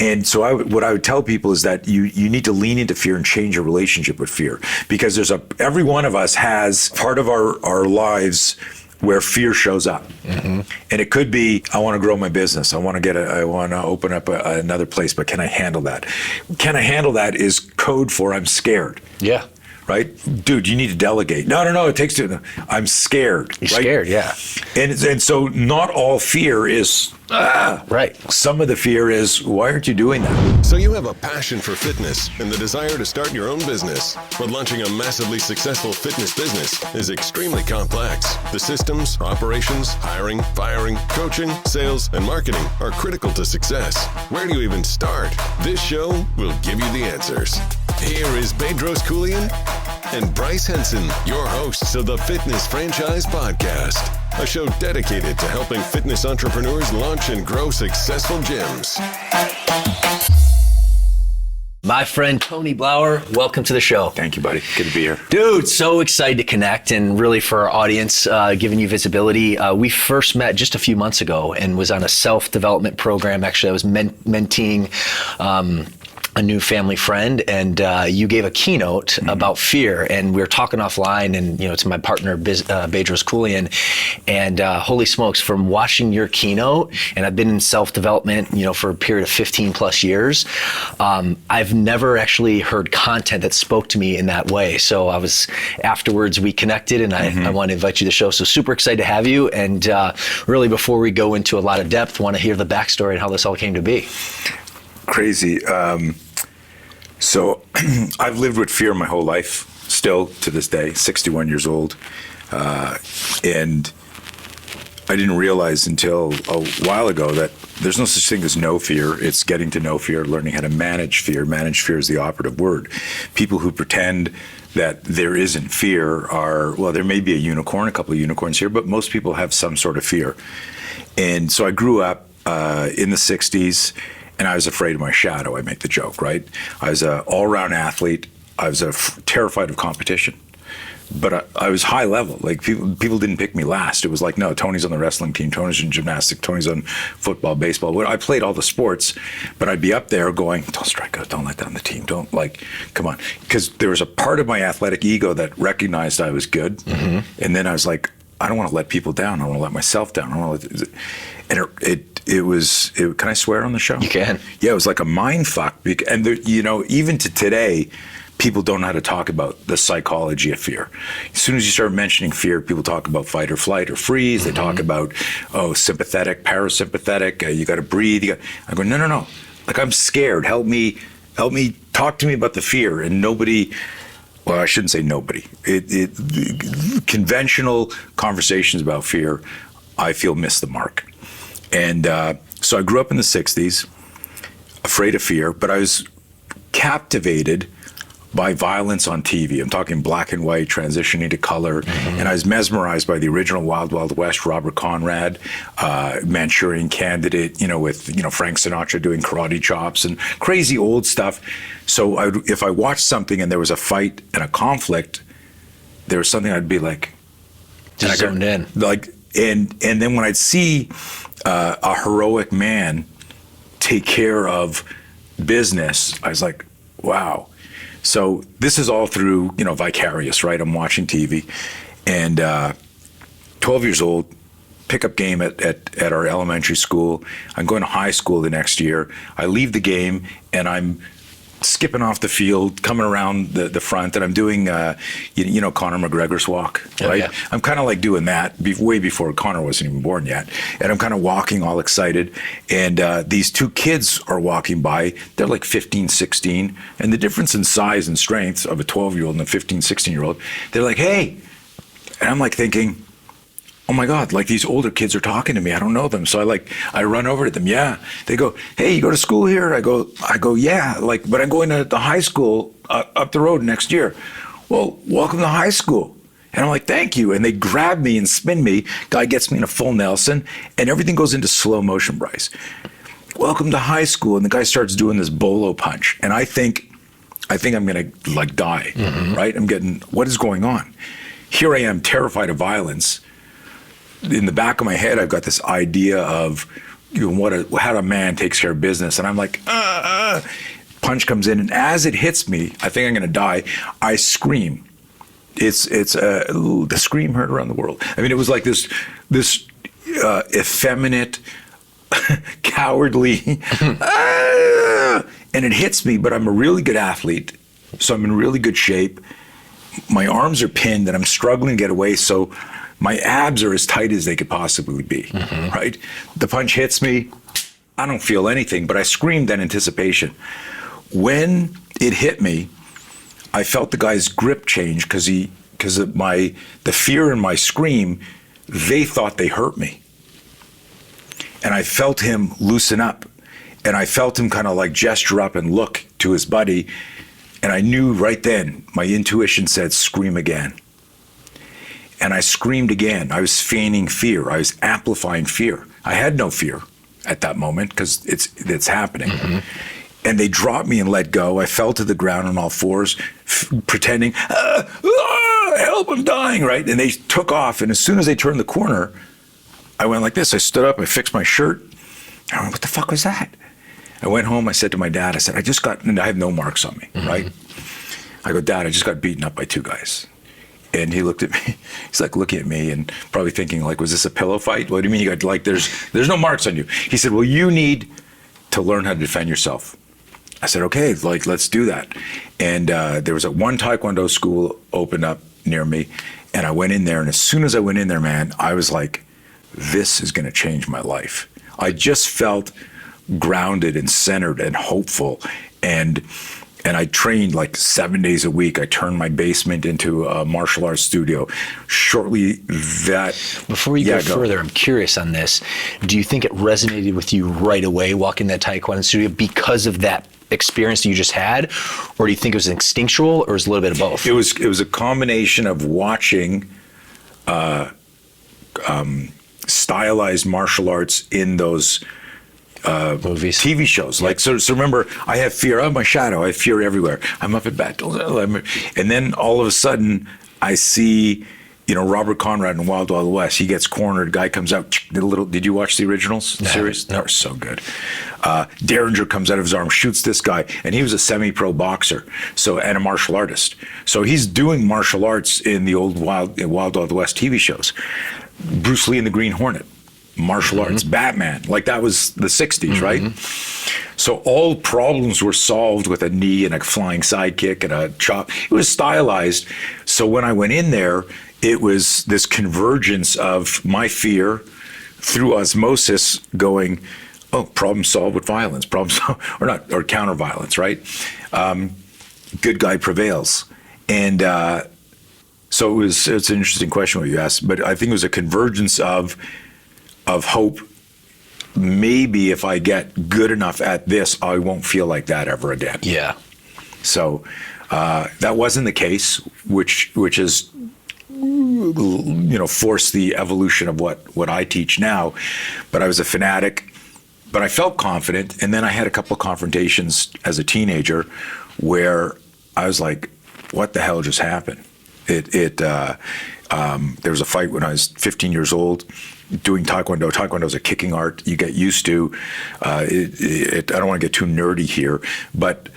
And so what I would tell people is that you need to lean into fear and change your relationship with fear, because every one of us has part of our lives where fear shows up. Mm-hmm. And it could be, I want to grow my business. I want to open up another place, but can I handle that? Can I handle that is code for I'm scared. Yeah. Right? Dude, you need to delegate. No, it takes two. I'm scared. You're right? scared, yeah. And so not all fear is, right. Some of the fear is, why aren't you doing that? So you have a passion for fitness and the desire to start your own business. But launching a massively successful fitness business is extremely complex. The systems, operations, hiring, firing, coaching, sales, and marketing are critical to success. Where do you even start? This show will give you the answers. Here is Bedros Keuilian and Bryce Henson, your hosts of the Fitness Franchise Podcast, a show dedicated to helping fitness entrepreneurs launch and grow successful gyms. My friend Tony Blauer, welcome to the show. Thank you, buddy. Good to be here. Dude, so excited to connect, and really for our audience, giving you visibility. We first met just a few months ago and was on a self-development program. Actually, I was menteeing a new family friend, and you gave a keynote about fear, and we were talking offline, and to my partner Bedros Keuilian, and holy smokes, from watching your keynote, and I've been in self-development for a period of 15 plus years, I've never actually heard content that spoke to me in that way. So afterwards we connected, and I want to invite you to the show. So super excited to have you, and really before we go into a lot of depth, want to hear the backstory and how this all came to be. Crazy. So I've lived with fear my whole life, still to this day, 61 years old. And I didn't realize until a while ago that there's no such thing as no fear. It's getting to know fear, learning how to manage fear. Manage fear is the operative word. People who pretend that there isn't fear there may be a couple of unicorns here, but most people have some sort of fear. And so I grew up in the 60s, and I was afraid of my shadow. I make the joke, right? I was an all-around athlete. I was terrified of competition, but I was high level. Like people didn't pick me last. It was like, no, Tony's on the wrestling team. Tony's in gymnastics. Tony's on football, baseball. I played all the sports, but I'd be up there going, don't strike out. Don't let down the team. Come on. Because there was a part of my athletic ego that recognized I was good. Mm-hmm. And then I was like, I don't want to let people down. I don't want to let myself down. Can I swear on the show? You can. Yeah, it was like a mind fuck. And even to today, people don't know how to talk about the psychology of fear. As soon as you start mentioning fear, people talk about fight or flight or freeze. Mm-hmm. They talk about, sympathetic, parasympathetic. You got to breathe. I go, no. Like, I'm scared. Help me. Talk to me about the fear. And nobody. Well, I shouldn't say nobody. Conventional conversations about fear, I feel, miss the mark. And so I grew up in the 60s, afraid of fear, but I was captivated by violence on TV. I'm talking black and white, transitioning to color. Mm-hmm. And I was mesmerized by the original Wild Wild West, Robert Conrad, Manchurian Candidate, with Frank Sinatra doing karate chops and crazy old stuff. So if I watched something and there was a fight and a conflict, there was something I'd be like, just zoned in. And then when I'd see a heroic man take care of business, I was like, wow. So this is all through, vicarious, right? I'm watching TV, and 12 years old, pickup game at our elementary school. I'm going to high school the next year. I leave the game, and I'm skipping off the field, coming around the front, and I'm doing, Conor McGregor's walk, right? Yeah. I'm kind of like doing that way before Conor wasn't even born yet. And I'm kind of walking all excited. And these two kids are walking by. They're like 15, 16. And the difference in size and strength of a 12-year-old and a 15, 16-year-old, they're like, hey. And I'm like thinking, oh my God, like these older kids are talking to me. I don't know them. So I run over to them. Yeah. They go, hey, you go to school here? I go, yeah. But I'm going to the high school up the road next year. Well, welcome to high school. And I'm like, thank you. And they grab me and spin me. Guy gets me in a full Nelson, and everything goes into slow motion, Bryce. Welcome to high school. And the guy starts doing this bolo punch. And I think I'm going to die, mm-hmm. right? I'm getting, what is going on? Here I am, terrified of violence. In the back of my head, I've got this idea of how a man takes care of business. And I'm like, punch comes in, and as it hits me, I think I'm going to die. I scream. The scream heard around the world. I mean, it was like this effeminate, cowardly, and it hits me. But I'm a really good athlete, so I'm in really good shape. My arms are pinned, and I'm struggling to get away. So my abs are as tight as they could possibly be. Right? The punch hits me. I don't feel anything, but I screamed in anticipation. When it hit me, I felt the guy's grip change because of the fear in my scream. They thought they hurt me, and I felt him loosen up, and I felt him kind of like gesture up and look to his buddy, and I knew right then. My intuition said, "Scream again," and I screamed again. I was feigning fear. I was amplifying fear. I had no fear at that moment because it's happening. And they dropped me and let go. I fell to the ground on all fours, pretending, help, I'm dying, right? And they took off. And as soon as they turned the corner, I went like this. I stood up, I fixed my shirt. I went, what the fuck was that? I went home, I said to my dad, I said, and I have no marks on me, right? I go, Dad, I just got beaten up by two guys. And he looked at me, he's like looking at me and probably thinking like, was this a pillow fight? What do you mean you got like, there's no marks on you? He said, well, you need to learn how to defend yourself. I said, okay, like, let's do that. And there was one Taekwondo school opened up near me, and I went in there. And as soon as I went in there, man, I was like, this is going to change my life. I just felt grounded and centered and hopeful. And I trained like 7 days a week. I turned my basement into a martial arts studio. Shortly that... Before you go further, I'm curious on this. Do you think it resonated with you right away walking that Taekwondo studio because of that experience that you just had? Or do you think it was instinctual, or was it a little bit of both? It was a combination of watching stylized martial arts in those movies, TV shows. Like, so remember, I have fear. I have my shadow. I have fear everywhere. I'm up at battle. And then all of a sudden, I see, Robert Conrad in Wild Wild West. He gets cornered. Guy comes out. Did you watch the originals series? No. They're so good. Derringer comes out of his arm, shoots this guy, and he was a semi-pro boxer, and a martial artist. So he's doing martial arts in the old Wild Wild West TV shows. Bruce Lee and the Green Hornet. Martial arts, Batman, like that was the 60s, right? So all problems were solved with a knee and a flying sidekick and a chop. It was stylized. So when I went in there, it was this convergence of my fear through osmosis going, oh, problem solved with violence, or counter violence, right? Good guy prevails. And so it's an interesting question what you asked, but I think it was a convergence of hope. Maybe if I get good enough at this, I won't feel like that ever again. Yeah. So that wasn't the case, which is, forced the evolution of what I teach now. But I was a fanatic, but I felt confident. And then I had a couple of confrontations as a teenager where I was like, what the hell just happened? There was a fight when I was 15 years old doing Taekwondo. Taekwondo is a kicking art you get used to. I don't want to get too nerdy here, but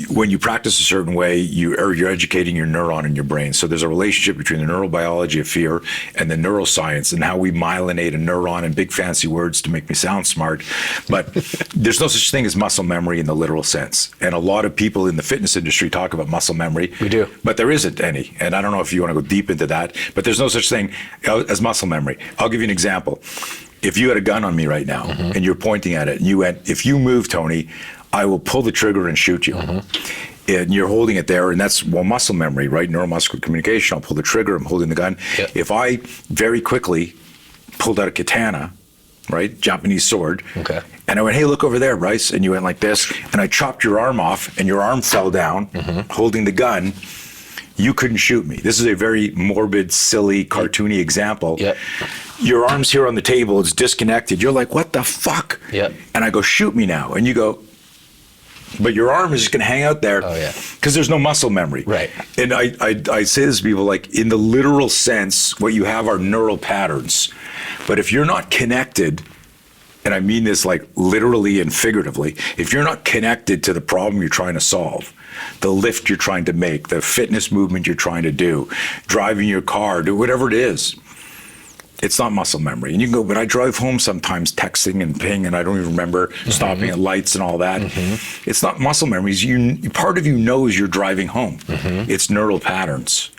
when you practice a certain way, you're educating your neuron in your brain. So there's a relationship between the neurobiology of fear and the neuroscience and how we myelinate a neuron, and big fancy words to make me sound smart. But there's no such thing as muscle memory in the literal sense. And a lot of people in the fitness industry talk about muscle memory. We do. But there isn't any. And I don't know if you want to go deep into that, but there's no such thing as muscle memory. I'll give you an example. If you had a gun on me right now and you're pointing at it and you went, if you move, Tony, I will pull the trigger and shoot you. And you're holding it there, and that's muscle memory, right? Neuromuscular communication. I'll pull the trigger, I'm holding the gun. Yep. If I very quickly pulled out a katana, right? Japanese sword. Okay. And I went, hey, look over there, Bryce. And you went like this, and I chopped your arm off, and your arm fell down, holding the gun. You couldn't shoot me. This is a very morbid, silly, cartoony example. Yep. Your arm's here on the table, it's disconnected. You're like, what the fuck? Yep. And I go, shoot me now. And you go, but your arm is just going to hang out there. Oh, yeah. Because there's no muscle memory. Right. And I say this to people, like, in the literal sense, what you have are neural patterns. But if you're not connected and I mean this like literally and figuratively, if you're not connected to the problem you're trying to solve, the lift you're trying to make, the fitness movement you're trying to do, driving your car, do whatever it is, it's not muscle memory. And you can go, but I drive home sometimes texting and ping, and I don't even remember stopping at lights and all that. It's not muscle memories. Part of you knows you're driving home. It's neural patterns.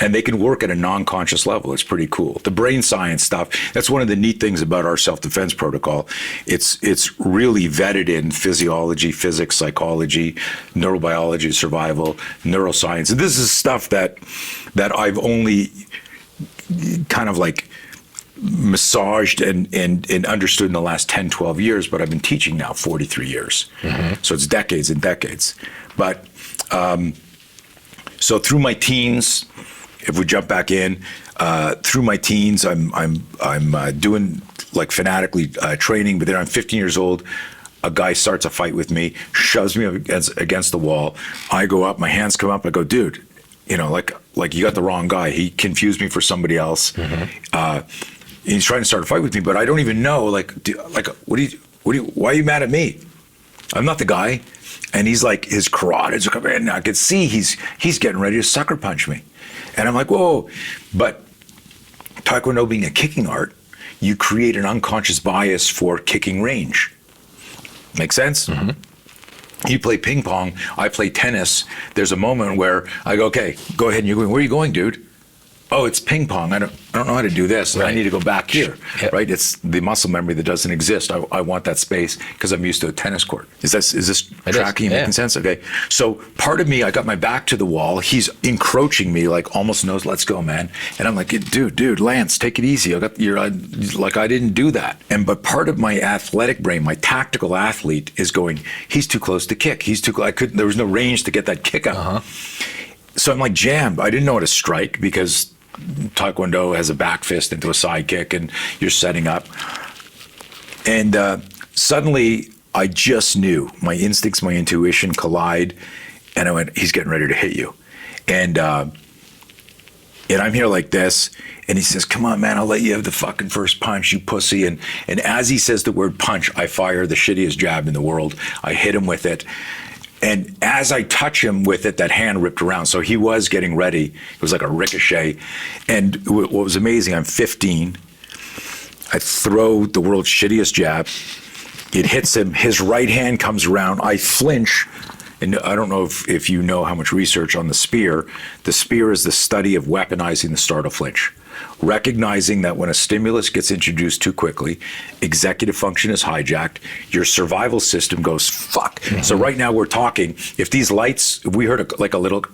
And they can work at a non-conscious level. It's pretty cool. The brain science stuff, that's one of the neat things about our self-defense protocol. It's really vetted in physiology, physics, psychology, neurobiology, survival, neuroscience. And this is stuff that I've only kind of like massaged and understood in the last 10, 12 years, but I've been teaching now 43 years. So it's decades and decades. But so through my teens, if we jump back in, through my teens, I'm doing like fanatically training, but then I'm 15 years old. A guy starts a fight with me, shoves me against the wall. I go up, my hands come up. I go, dude, you know, like you got the wrong guy. He confused me for somebody else. He's trying to start a fight with me, but I don't even know. Why are you mad at me? I'm not the guy. And he's like, his carotids are coming in. I could see he's getting ready to sucker punch me. And I'm like, whoa. But Taekwondo being a kicking art, you create an unconscious bias for kicking range. Make sense? You play ping pong, I play tennis. There's a moment where I go, okay, go ahead. And you're going, where are you going, dude? Oh, it's ping pong. I don't know how to do this. Right. I need to go back here, right? It's the muscle memory that doesn't exist. I want that space because I'm used to a tennis court. Is this tracking and making sense? Okay. So part of me, I got my back to the wall. He's encroaching me, like almost knows, let's go, man. And I'm like, dude, Lance, take it easy. I didn't do that. But part of my athletic brain, my tactical athlete, is going, he's too close to kick. There was no range to get that kick out. So I'm like jammed. I didn't know how to strike because Taekwondo has a back fist into a side kick and you're setting up. And suddenly I just knew my instincts, my intuition collide. And I went, he's getting ready to hit you. And I'm here like this. And he says, come on, man, I'll let you have the fucking first punch, you pussy. And as he says the word punch, I fire the shittiest jab in the world. I hit him with it. And as I touch him with it, that hand ripped around. So he was getting ready. It was like a ricochet. And what was amazing, I'm 15. I throw the world's shittiest jab. It hits him. His right hand comes around. I flinch. And I don't know if you know how much research on the spear. The spear is the study of weaponizing the startle flinch. Recognizing that when a stimulus gets introduced too quickly, executive function is hijacked, your survival system goes fuck. So right now we're talking, if these lights, if we heard a little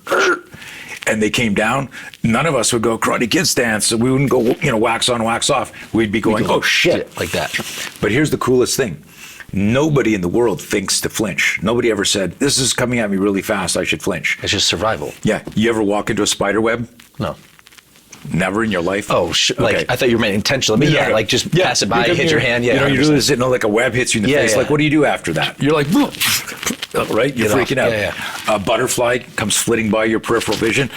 and they came down, none of us would go Karate Kid stance. So we wouldn't go, wax on, wax off. We'd be going, oh shit. Like that. But here's the coolest thing. Nobody in the world thinks to flinch. Nobody ever said, this is coming at me really fast, I should flinch. It's just survival. Yeah. You ever walk into a spider web? No. Never in your life? Oh, like I thought you meant intentionally. But like just pass it by, hit your hand. Yeah, you do this, like a web hits you in the face. Like, what do you do after that? You're like, right? You're freaking out. A butterfly comes flitting by your peripheral vision.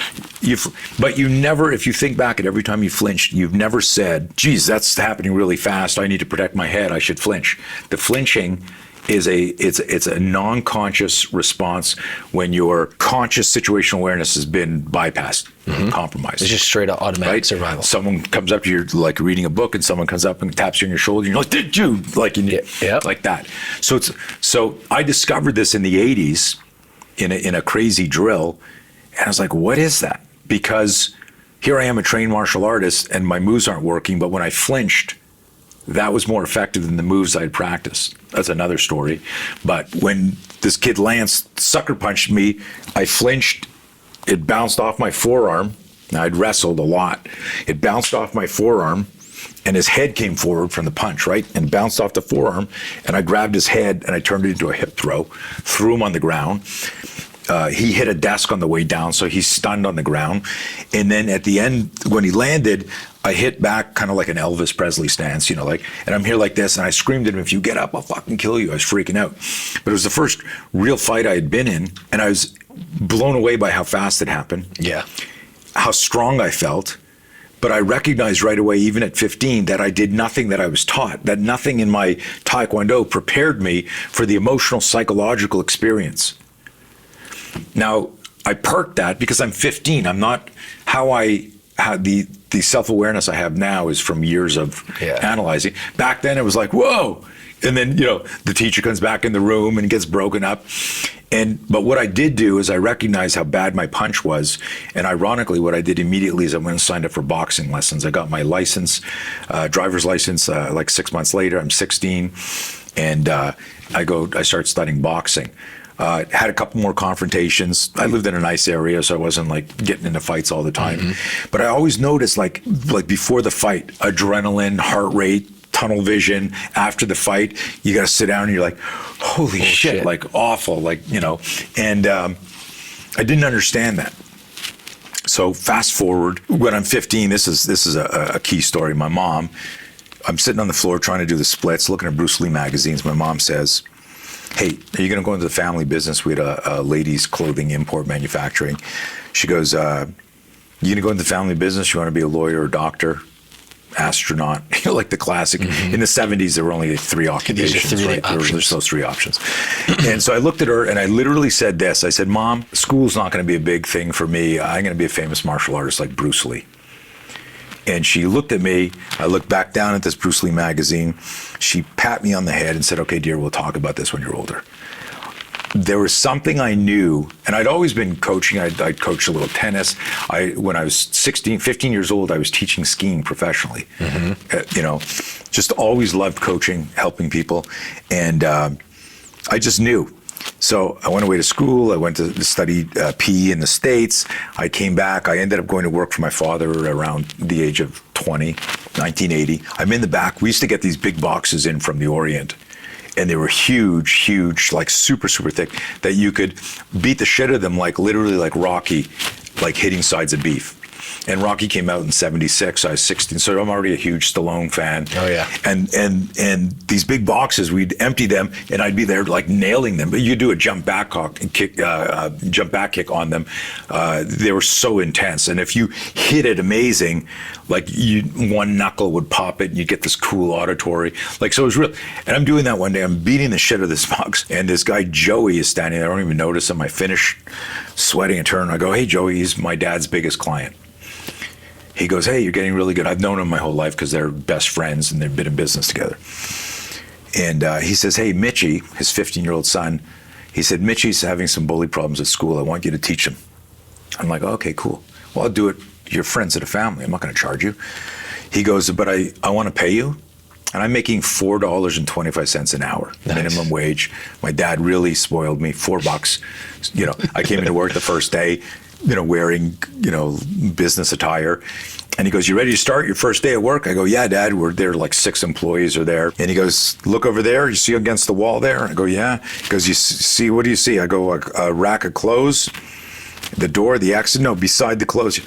But you never, if you think back at every time you flinched, you've never said, geez, that's happening really fast. I need to protect my head. I should flinch. The flinching is it's a non-conscious response when your conscious situational awareness has been bypassed, compromised. It's just straight up automatic survival. Someone comes up to you, like reading a book, and someone comes up and taps you on your shoulder, and you're like, did you? Like that. So I discovered this in the 80s in a crazy drill, and I was like, what is that? Because here I am, a trained martial artist, and my moves aren't working, but when I flinched, that was more effective than the moves I'd practiced. That's another story. But when this kid Lance sucker punched me, I flinched. It bounced off my forearm. Now, I'd wrestled a lot. It bounced off my forearm, and his head came forward from the punch, right? And bounced off the forearm, and I grabbed his head, and I turned it into a hip throw, threw him on the ground. He hit a desk on the way down, so he's stunned on the ground. And then at the end, when he landed, I hit back kind of like an Elvis Presley stance, and I'm here like this, and I screamed at him, if you get up, I'll fucking kill you. I was freaking out. But it was the first real fight I had been in, and I was blown away by how fast it happened. Yeah. How strong I felt. But I recognized right away, even at 15, that I did nothing that I was taught, that nothing in my Taekwondo prepared me for the emotional, psychological experience. Now, I perked that because I'm 15. I'm not how I had the self-awareness I have now is from years of analyzing. Back then, it was like, whoa. And then, the teacher comes back in the room and gets broken up. But what I did do is I recognized how bad my punch was. And ironically, what I did immediately is I went and signed up for boxing lessons. I got my license, driver's license, like 6 months later. I'm 16. And I start studying boxing. Had a couple more confrontations. I lived in a nice area, so I wasn't like getting into fights all the time. But I always noticed like before the fight, adrenaline, heart rate, tunnel vision. After the fight, you got to sit down and you're like, holy shit, like awful, And I didn't understand that. So fast forward, when I'm 15, this is a key story. My mom, I'm sitting on the floor trying to do the splits, looking at Bruce Lee magazines. My mom says, hey, are you going to go into the family business? We had a ladies' clothing import manufacturing. She goes, you going to go into the family business? You want to be a lawyer or doctor? Astronaut, like the classic. In the 70s, there were only 3 occupations, right? There's those 3 options. And so I looked at her and I literally said this. I said, Mom, school's not going to be a big thing for me. I'm going to be a famous martial artist like Bruce Lee. And she looked at me. I looked back down at this Bruce Lee magazine. She pat me on the head and said, okay, dear, we'll talk about this when you're older. There was something I knew, and I'd always been coaching. I'd coached a little tennis. When I was 15 years old, I was teaching skiing professionally. Just always loved coaching, helping people. And I just knew. So I went away to school. I went to study PE in the States. I came back. I ended up going to work for my father around the age of 20, 1980. I'm in the back. We used to get these big boxes in from the Orient. And they were huge, like super, super thick, that you could beat the shit out of them, like literally like Rocky, like hitting sides of beef. And Rocky came out in 76, I was 16, so I'm already a huge Stallone fan. Oh yeah. And these big boxes, we'd empty them, and I'd be there like nailing them. But you do a jump back kick on them. They were so intense, and if you hit it amazing, like one knuckle would pop it, and you get this cool auditory. Like so, it was real. And I'm doing that one day. I'm beating the shit out of this box, and this guy Joey is standing there. I don't even notice him. I finish sweating and turn. I go, "Hey, Joey, he's my dad's biggest client." He goes, "Hey, you're getting really good." I've known him my whole life because they're best friends and they've been in business together. And he says, "Hey, Mitchie," his 15-year-old son, he said, "Mitchie's having some bully problems at school. I want you to teach him." I'm like, "Okay, cool. Well, I'll do it. You're friends of the family. I'm not going to charge you." He goes, "But I want to pay you." And I'm making $4.25 an hour, minimum wage. My dad really spoiled me, $4. I came into work the first day, wearing, business attire. And he goes, "You ready to start your first day at work?" I go, "Yeah, Dad." We're there, like 6 employees are there. And he goes, "Look over there. You see against the wall there?" I go, "Yeah." He goes, "You see, what do you see?" I go, "A rack of clothes, the door, the exit." "No, beside the clothes."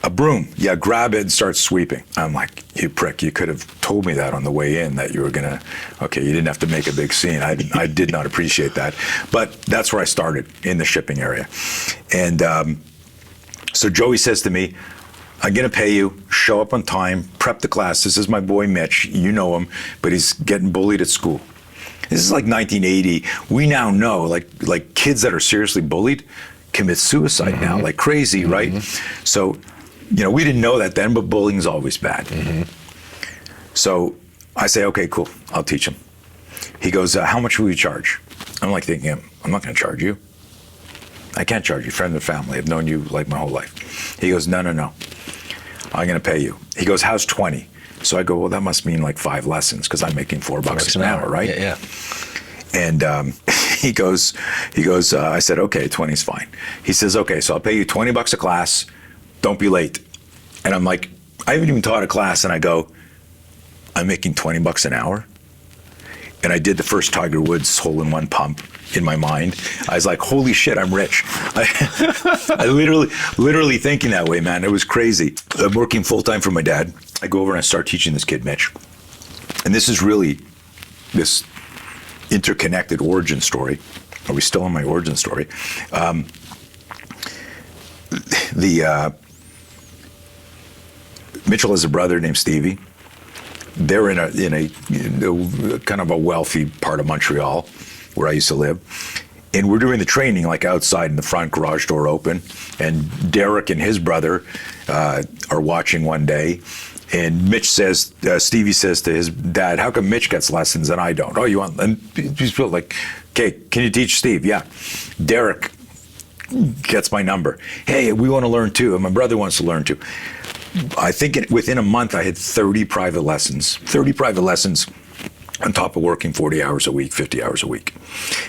"A broom." "Yeah, grab it and start sweeping." I'm like, "You prick, you could have told me that on the way in, that you were gonna," okay, you didn't have to make a big scene. I did not appreciate that. But that's where I started, in the shipping area. And so Joey says to me, "I'm gonna pay you, show up on time, prep the class. This is my boy Mitch, you know him, but he's getting bullied at school." This is like 1980. We now know, like kids that are seriously bullied commit suicide now, like crazy, right? So, we didn't know that then, but bullying's always bad. So I say, "Okay, cool, I'll teach him." He goes, "How much will you charge?" I'm like thinking, I'm not gonna charge you. I can't charge you, friend of the family. I've known you like my whole life. He goes, No, I'm gonna pay you. He goes, "How's 20? So I go, "Well, that must mean like 5 lessons because I'm making $4 an hour, right?" Yeah. And he goes, I said, "Okay, 20's fine." He says, "Okay, so I'll pay you $20 a class. Don't be late." And I'm like, I haven't even taught a class, and I go, "I'm making $20 an hour?" And I did the first Tiger Woods hole-in-one pump in my mind. I was like, holy shit, I'm rich. I literally thinking that way, man. It was crazy. I'm working full-time for my dad. I go over and I start teaching this kid, Mitch. And this is really this interconnected origin story. Are we still on my origin story? Mitchell has a brother named Stevie. They're in a kind of a wealthy part of Montreal where I used to live. And we're doing the training like outside in the front, garage door open. And Derek and his brother are watching one day. And Mitch says, Stevie says to his dad, how come Mitch gets lessons and I don't? Oh, you want, and he's like, okay, can you teach Steve? Yeah. Derek gets my number. Hey, we want to learn too. And my brother wants to learn too. I think within a month, I had 30 private lessons on top of working 40 hours a week, 50 hours a week.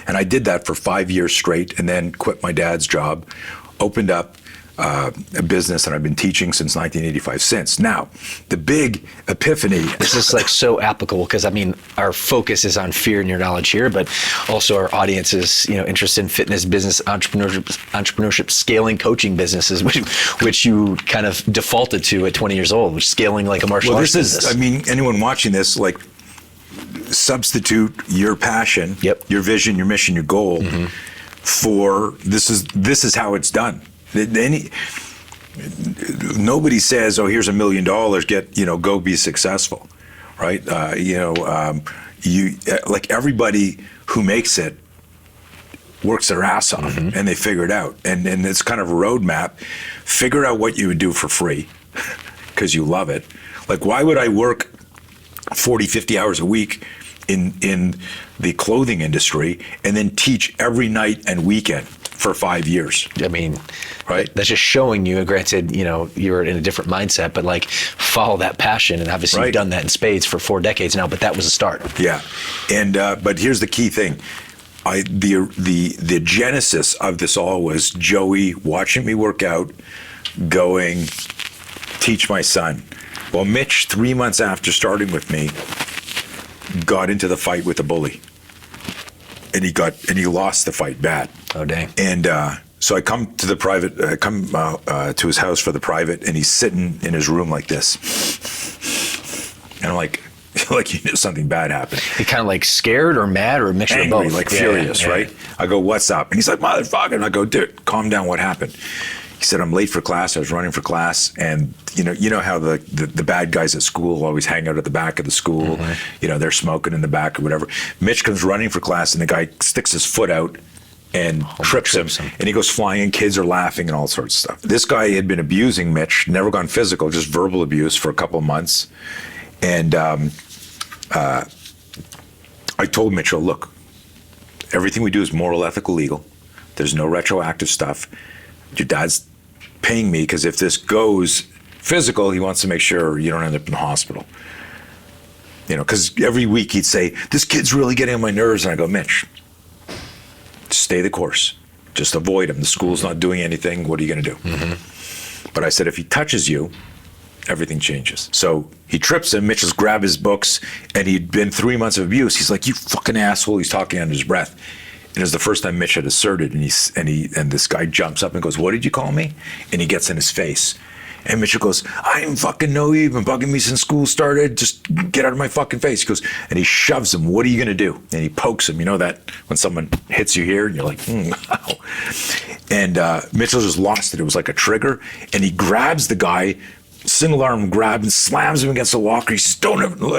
And I did that for 5 years straight and then quit my dad's job, opened up a business, and I've been teaching since 1985 since. Now, the big epiphany. This is like so applicable because I mean, our focus is on fear and your knowledge here, but also our audience is, interested in fitness, business, entrepreneurship, scaling, coaching businesses, which you kind of defaulted to at 20 years old, which scaling like a martial arts business. I mean, anyone watching this, like, substitute your passion, your vision, your mission, your goal for this is how it's done. Nobody says, "Oh, here's $1 million. Go be successful," right? Like everybody who makes it works their ass off and they figure it out. And it's kind of a roadmap. Figure out what you would do for free because you love it. Like, why would I work 40, 50 hours a week in the clothing industry and then teach every night and weekend for 5 years? I mean, right? That's just showing you, granted, you're in a different mindset, but like follow that passion. And obviously you've done that in spades for 4 decades now, but that was a start. Yeah. And, but here's the key thing. The genesis of this all was Joey watching me work out, going, teach my son. Well, Mitch, 3 months after starting with me, got into the fight with a bully, and he lost the fight bad. Oh dang! And so I come to the private, to his house for the private, and he's sitting in his room like this, and I'm like something bad happened. He kind of like scared or mad or a mixture Angry, of both, like furious, right? I go, "What's up?" And he's like, "Motherfucker!" And I go, "Dude, calm down. What happened?" He said, "I'm late for class. I was running for class, and you know how the bad guys at school always hang out at the back of the school. They're smoking in the back or whatever. Mitch comes running for class, and the guy sticks his foot out and trips him, and he goes flying. And kids are laughing and all sorts of stuff. This guy had been abusing Mitch, never gone physical, just verbal abuse for a couple of months. And I told Mitchell, look, everything we do is moral, ethical, legal. There's no retroactive stuff. Your dad's paying me because if this goes physical, he wants to make sure you don't end up in the hospital. Because every week he'd say, this kid's really getting on my nerves. And I go, Mitch, stay the course. Just avoid him. The school's not doing anything. What are you going to do? But I said, if he touches you, everything changes. So he trips him. Mitchell's grabbed his books, and he'd been 3 months of abuse. He's like, you fucking asshole. He's talking under his breath. And it was the first time Mitch had asserted, and this guy jumps up and goes, what did you call me? And he gets in his face. And Mitchell goes, I didn't fucking know you've been bugging me since school started. Just get out of my fucking face. He goes, and he shoves him. What are you going to do? And he pokes him. You know that when someone hits you here and you're like, ow. And Mitchell just lost it. It was like a trigger. And he grabs the guy, single arm grab, and slams him against the locker. He says,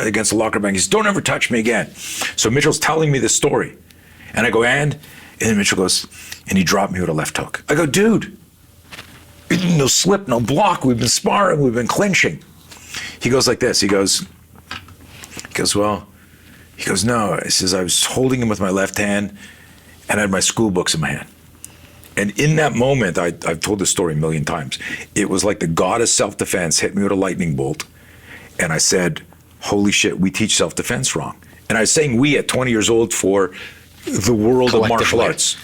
against the locker bank. He says, don't ever touch me again. So Mitchell's telling me this story. And I go, and then Mitchell goes, and he dropped me with a left hook. I go, dude, no slip, no block. We've been sparring. We've been clinching. He goes like this. He goes, no. He says, I was holding him with my left hand and I had my school books in my hand. And in that moment, I've told this story a million times. It was like the god of self-defense hit me with a lightning bolt. And I said, holy shit, we teach self-defense wrong. And I was saying we at 20 years old for the world of martial arts.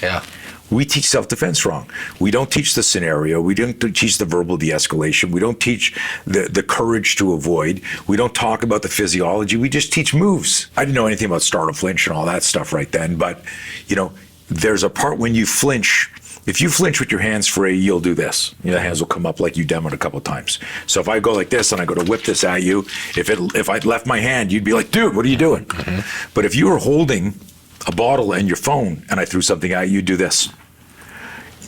Yeah. We teach self-defense wrong. We don't teach the scenario. We don't teach the verbal de-escalation. We don't teach the courage to avoid. We don't talk about the physiology. We just teach moves. I didn't know anything about startle flinch and all that stuff right then, but there's a part when you flinch. If you flinch with your hands free, you'll do this. The hands will come up like you demoed a couple of times. So if I go like this and I go to whip this at you, if I'd left my hand, you'd be like, dude, what are you doing? Mm-hmm. But if you were holding a bottle and your phone and I threw something at you, you'd do this.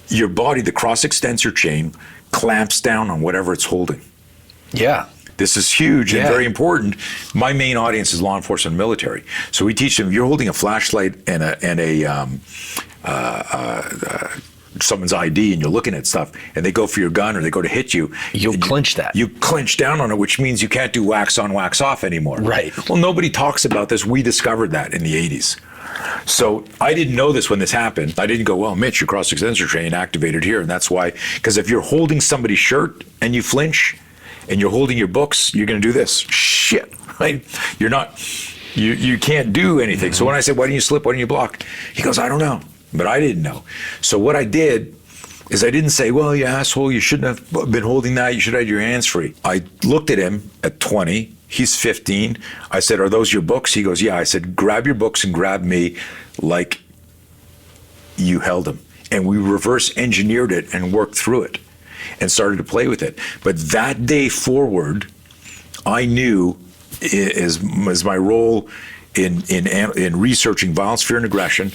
Your body, the cross extensor chain, clamps down on whatever it's holding. Yeah. This is huge and Yeah. very important. My main audience is law enforcement and military. So we teach them, you're holding a flashlight and someone's ID and you're looking at stuff and they go for your gun or they go to hit you. You'll clinch that. You clinch down on it, which means you can't do wax on, wax off anymore. Right. Well, nobody talks about this. We discovered that in the 80s. So I didn't know this when this happened. I didn't go, well, Mitch, your cross-extensor train activated here. And that's why, because if you're holding somebody's shirt and you flinch and you're holding your books, you're going to do this. Shit, right? You're not, you can't do anything. Mm-hmm. So when I said, why don't you slip? Why don't you block? He goes, I don't know. But I didn't know. So what I did is I didn't say, well, you asshole, you shouldn't have been holding that. You should have had your hands free. I looked at him at 20. He's 15. I said, are those your books? He goes, yeah. I said, grab your books and grab me like you held them. And we reverse engineered it and worked through it and started to play with it. But that day forward, I knew as my role in researching violence, fear, and aggression,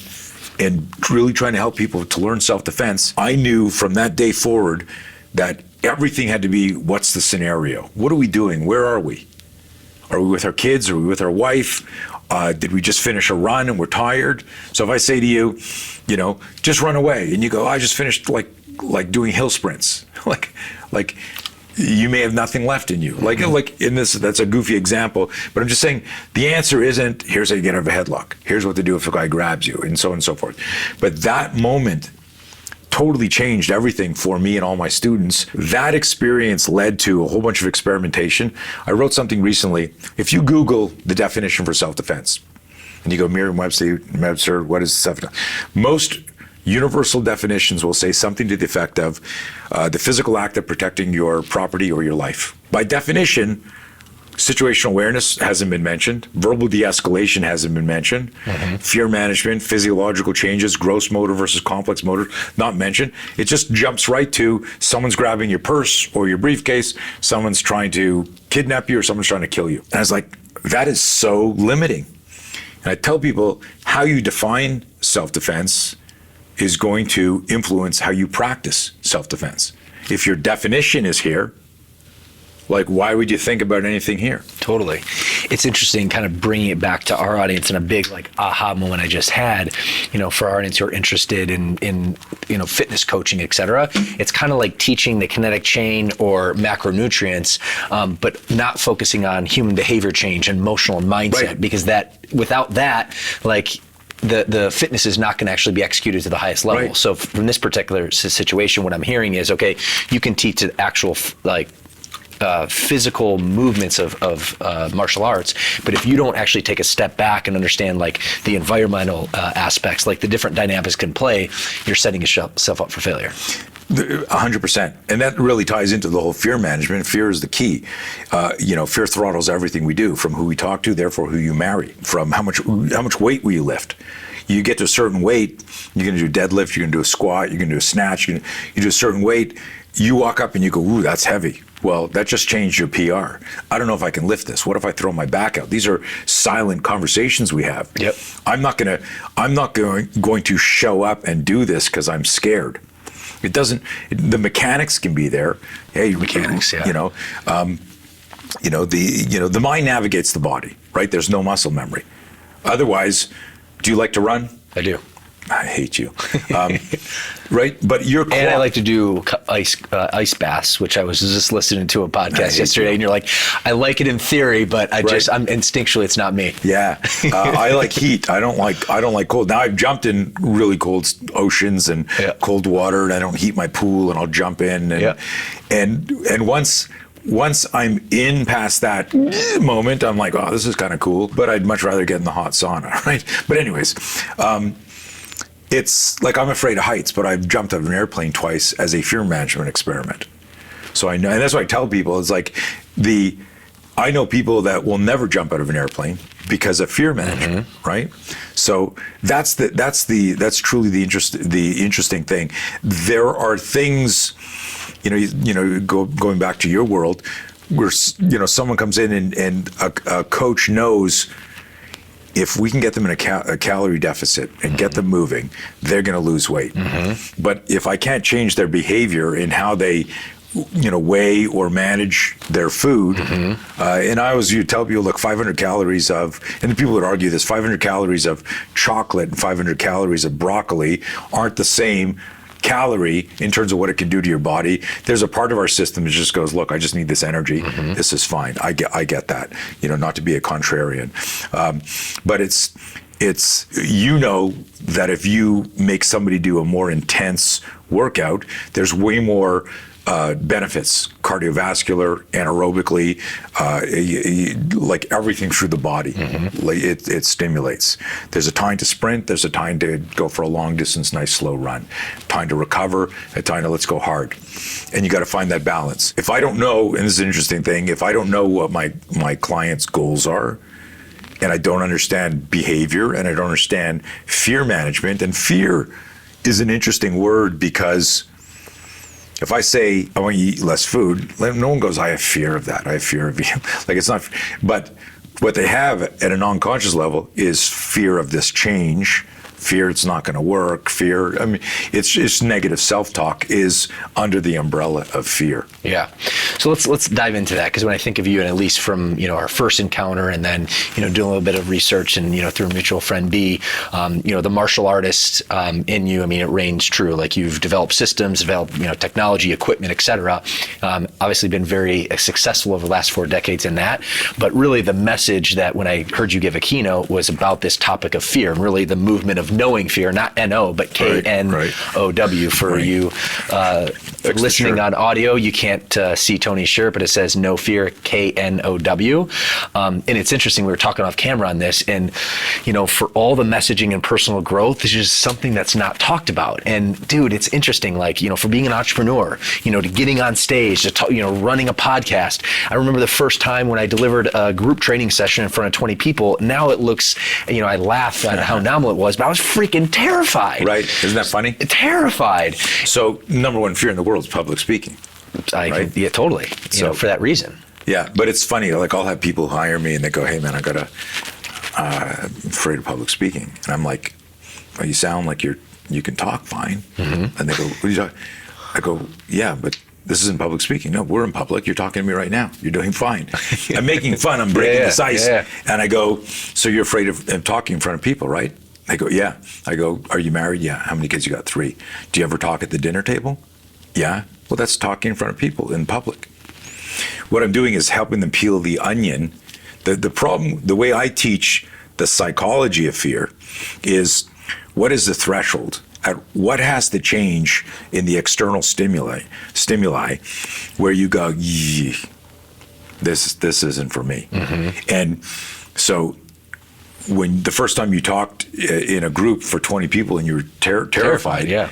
and really trying to help people to learn self-defense, I knew from that day forward that everything had to be, what's the scenario? What are we doing? Where are we? Are we with our kids? Are we with our wife? Did we just finish a run and we're tired? So if I say to you, just run away, and you go, I just finished like doing hill sprints, like you may have nothing left in you. Like in this, that's a goofy example, but I'm just saying the answer isn't, here's how you get out of a headlock. Here's what to do if a guy grabs you, and so on and so forth. But that moment totally changed everything for me and all my students. That experience led to a whole bunch of experimentation. I wrote something recently. If you Google the definition for self-defense, and you go Merriam-Webster, what is self-defense? Most universal definitions will say something to the effect of the physical act of protecting your property or your life. By definition, situational awareness hasn't been mentioned. Verbal de-escalation hasn't been mentioned. Mm-hmm. Fear management, physiological changes, gross motor versus complex motor, not mentioned. It just jumps right to someone's grabbing your purse or your briefcase, someone's trying to kidnap you, or someone's trying to kill you. And I was like, that is so limiting. And I tell people how you define self-defense is going to influence how you practice self-defense. If your definition is here, like, why would you think about anything here? Totally. It's interesting kind of bringing it back to our audience, and a big aha moment I just had, for our audience who are interested in fitness coaching, et cetera. It's kind of like teaching the kinetic chain or macronutrients, but not focusing on human behavior change and emotional mindset, right. Because without that, the fitness is not going to actually be executed to the highest level. Right. So from this particular situation, what I'm hearing is, okay, you can teach the actual physical movements of martial arts, but if you don't actually take a step back and understand the environmental aspects, the different dynamics can play, you're setting yourself up for failure. 100%. And that really ties into the whole fear management. Fear is the key. Fear throttles everything we do, from who we talk to, therefore who you marry, from how much weight will you lift. You get to a certain weight, you're going to do deadlift, you're going to do a squat, you're going to do a snatch, you do a certain weight, you walk up and you go, ooh, that's heavy. Well, that just changed your PR. I don't know if I can lift this. What if I throw my back out? These are silent conversations we have. Yep. I'm not going to show up and do this because I'm scared. It doesn't. The mechanics can be there. Hey, mechanics. Yeah. The mind navigates the body. Right. There's no muscle memory. Otherwise, do you like to run? I do. I hate you. Right? But you're and I like to do ice baths, which I was just listening to a podcast yesterday, and you're like, I like it in theory, but I'm instinctually, it's not me. Yeah. I like heat. I don't like cold. Now I've jumped in really cold oceans and cold water, and I don't heat my pool, and I'll jump in and once I'm in past that moment, I'm like, oh, this is kind of cool, but I'd much rather get in the hot sauna, right? But anyways, it's like, I'm afraid of heights, but I've jumped out of an airplane twice as a fear management experiment. So I know, and that's what I tell people, is I know people that will never jump out of an airplane because of fear management, right? So that's truly the interesting thing. There are things, going back to your world, where someone comes in and a coach knows, if we can get them in a calorie deficit and get them moving, they're going to lose weight. But if I can't change their behavior in how they weigh or manage their food. And I always tell people, look, 500 calories of, and the people would argue this, 500 calories of chocolate and 500 calories of broccoli aren't the same calorie in terms of what it can do to your body. There's a part of our system that just goes, look, I just need this energy. This is fine. I get that, not to be a contrarian. But it's that if you make somebody do a more intense workout, there's way more benefits, cardiovascular, anaerobically, like everything through the body. Like it stimulates. There's a time to sprint. There's a time to go for a long distance, nice slow run. Time to recover. A time to let's go hard. And you got to find that balance. If I don't know, and this is an interesting thing, if I don't know what my client's goals are, and I don't understand behavior, and I don't understand fear management, and fear is an interesting word because if I say I want you to eat less food, no one goes, I have fear of that. I have fear of you. Like it's not, but what they have at a non-conscious level is fear of this change, fear it's not going to work, fear, I mean, it's just negative self-talk is under the umbrella of fear. Yeah. So let's dive into that, because when I think of you, and at least from our first encounter, and then doing a little bit of research, and through a mutual friend B, the martial artist in you, I mean, it reigns true. Like you've developed systems, developed technology, equipment, etc. Obviously been very successful over the last 4 decades in that. But really, the message that when I heard you give a keynote was about this topic of fear, and really the movement of knowing fear, not N-O, but K-N-O-W for you listening on audio. You can't see Tony's shirt, but it says no fear, K-N-O-W. And it's interesting, we were talking off camera on this, and for all the messaging and personal growth, this is just something that's not talked about. And dude, it's interesting, like, for being an entrepreneur, to getting on stage, to talk, running a podcast. I remember the first time when I delivered a group training session in front of 20 people. Now it looks, I laugh at how nominal it was, but I was freaking terrified. Right. Isn't that funny? Terrified. So number one fear in the world is public speaking. Yeah, totally. So for that reason. Yeah, but it's funny. Like I'll have people hire me and they go, "Hey man, I'm afraid of public speaking," and I'm like, "Well, you sound like you can talk fine." And they go, "What are you talking?" I go, "Yeah, but this isn't public speaking. No, we're in public. You're talking to me right now. You're doing fine." I'm making fun. I'm breaking this ice. Yeah. And I go, "So you're afraid of talking in front of people, right?" They go, "Yeah." I go, "Are you married?" "Yeah." "How many kids you got?" 3. "Do you ever talk at the dinner table?" "Yeah." "Well, that's talking in front of people in public." What I'm doing is helping them peel the onion. The problem, the way I teach the psychology of fear is, what is the threshold? At what has to change in the external stimuli where you go, this isn't for me. And so when the first time you talked in a group for 20 people and you were terrified, yeah.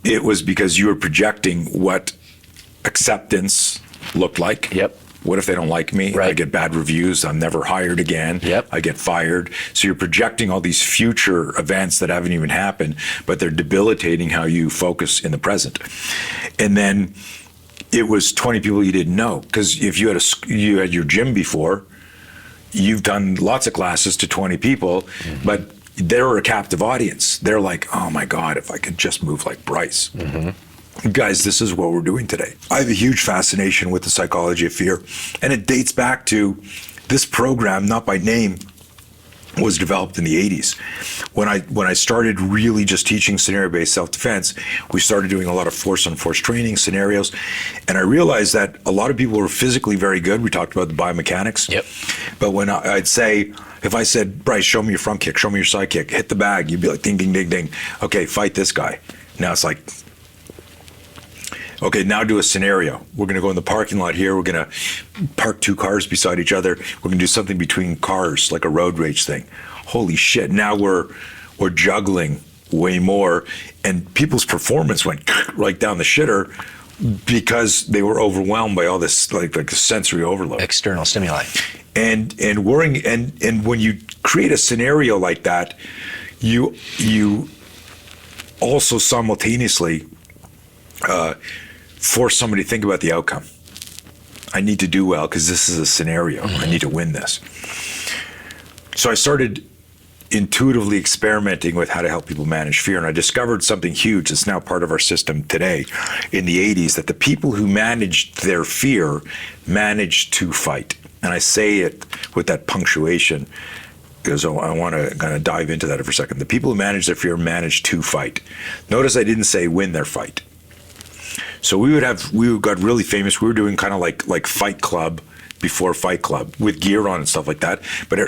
It was because you were projecting what acceptance looked like. Yep. What if they don't like me? Right. I get bad reviews. I'm never hired again. Yep. I get fired. So you're projecting all these future events that haven't even happened, but they're debilitating how you focus in the present. And then it was 20 people you didn't know, because if you had your gym before, you've done lots of classes to 20 people, but they're a captive audience. They're like, "Oh my God, if I could just move like Bryce." Guys, this is what we're doing today. I have a huge fascination with the psychology of fear, and it dates back to this program, not by name, was developed in the 80s. When I started really just teaching scenario-based self-defense, we started doing a lot of force-on-force training scenarios, and I realized that a lot of people were physically very good. We talked about the biomechanics. Yep. But when I'd say, if I said, "Bryce, show me your front kick, show me your side kick, hit the bag," you'd be like, ding, ding, ding, ding. Okay, fight this guy. Now it's like, okay, now do a scenario. We're going to go in the parking lot here. We're going to park 2 cars beside each other. We're going to do something between cars, like a road rage thing. Holy shit, now we're juggling way more. And people's performance went right down the shitter because they were overwhelmed by all this like sensory overload. External stimuli. And worrying, and when you create a scenario like that, you also simultaneously force somebody to think about the outcome. I need to do well because this is a scenario. I need to win this. So I started intuitively experimenting with how to help people manage fear. And I discovered something huge that's now part of our system today in the 80s, that the people who managed their fear managed to fight. And I say it with that punctuation because I want to kind of dive into that for a second. The people who manage their fear manage to fight. Notice I didn't say win their fight. So we got really famous. We were doing kind of like Fight Club before Fight Club with gear on and stuff like that. But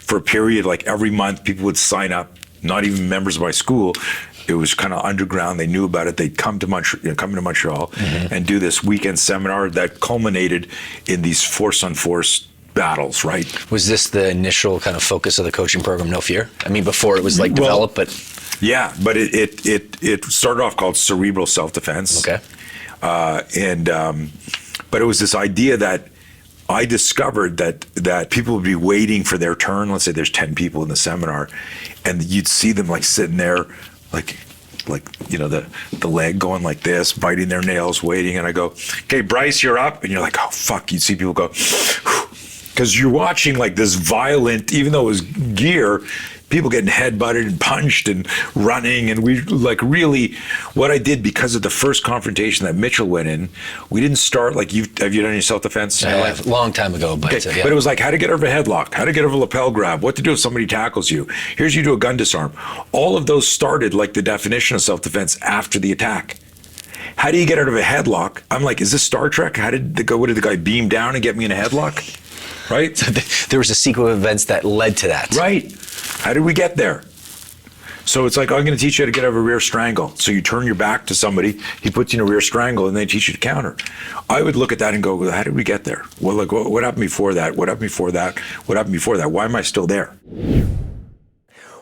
for a period, like every month, people would sign up, not even members of my school. It was kind of underground. They knew about it. They'd come to Montreal and do this weekend seminar that culminated in these force-on-force battles, right? Was this the initial kind of focus of the coaching program, No Fear? I mean, before it was like developed, but... Yeah, but it started off called cerebral self-defense. Okay. But it was this idea that I discovered that people would be waiting for their turn. Let's say there's 10 people in the seminar, and you'd see them like sitting there, like the leg going like this, biting their nails, waiting. And I go, okay, Bryce, you're up. And you're like, oh, fuck. You'd see people go, because you're watching like this violent, even though it was gear, people getting headbutted and punched and running. And we like really, what I did because of the first confrontation that Mitchell went in, we didn't start like, have you done any self-defense? A long time ago, but Okay. yeah. But it was like how to get over a headlock, how to get over a lapel grab, what to do if somebody tackles you. Here's you do a gun disarm. All of those started like the definition of self-defense after the attack. How do you get out of a headlock? I'm like, is this Star Trek? What did the guy beam down and get me in a headlock? Right? There was a sequence of events that led to that. Right. How did we get there? So it's like, I'm going to teach you how to get out of a rear strangle. So you turn your back to somebody, he puts you in a rear strangle, and they teach you to counter. I would look at that and go, well, how did we get there? Well, like, what happened before that? What happened before that? What happened before that? Why am I still there?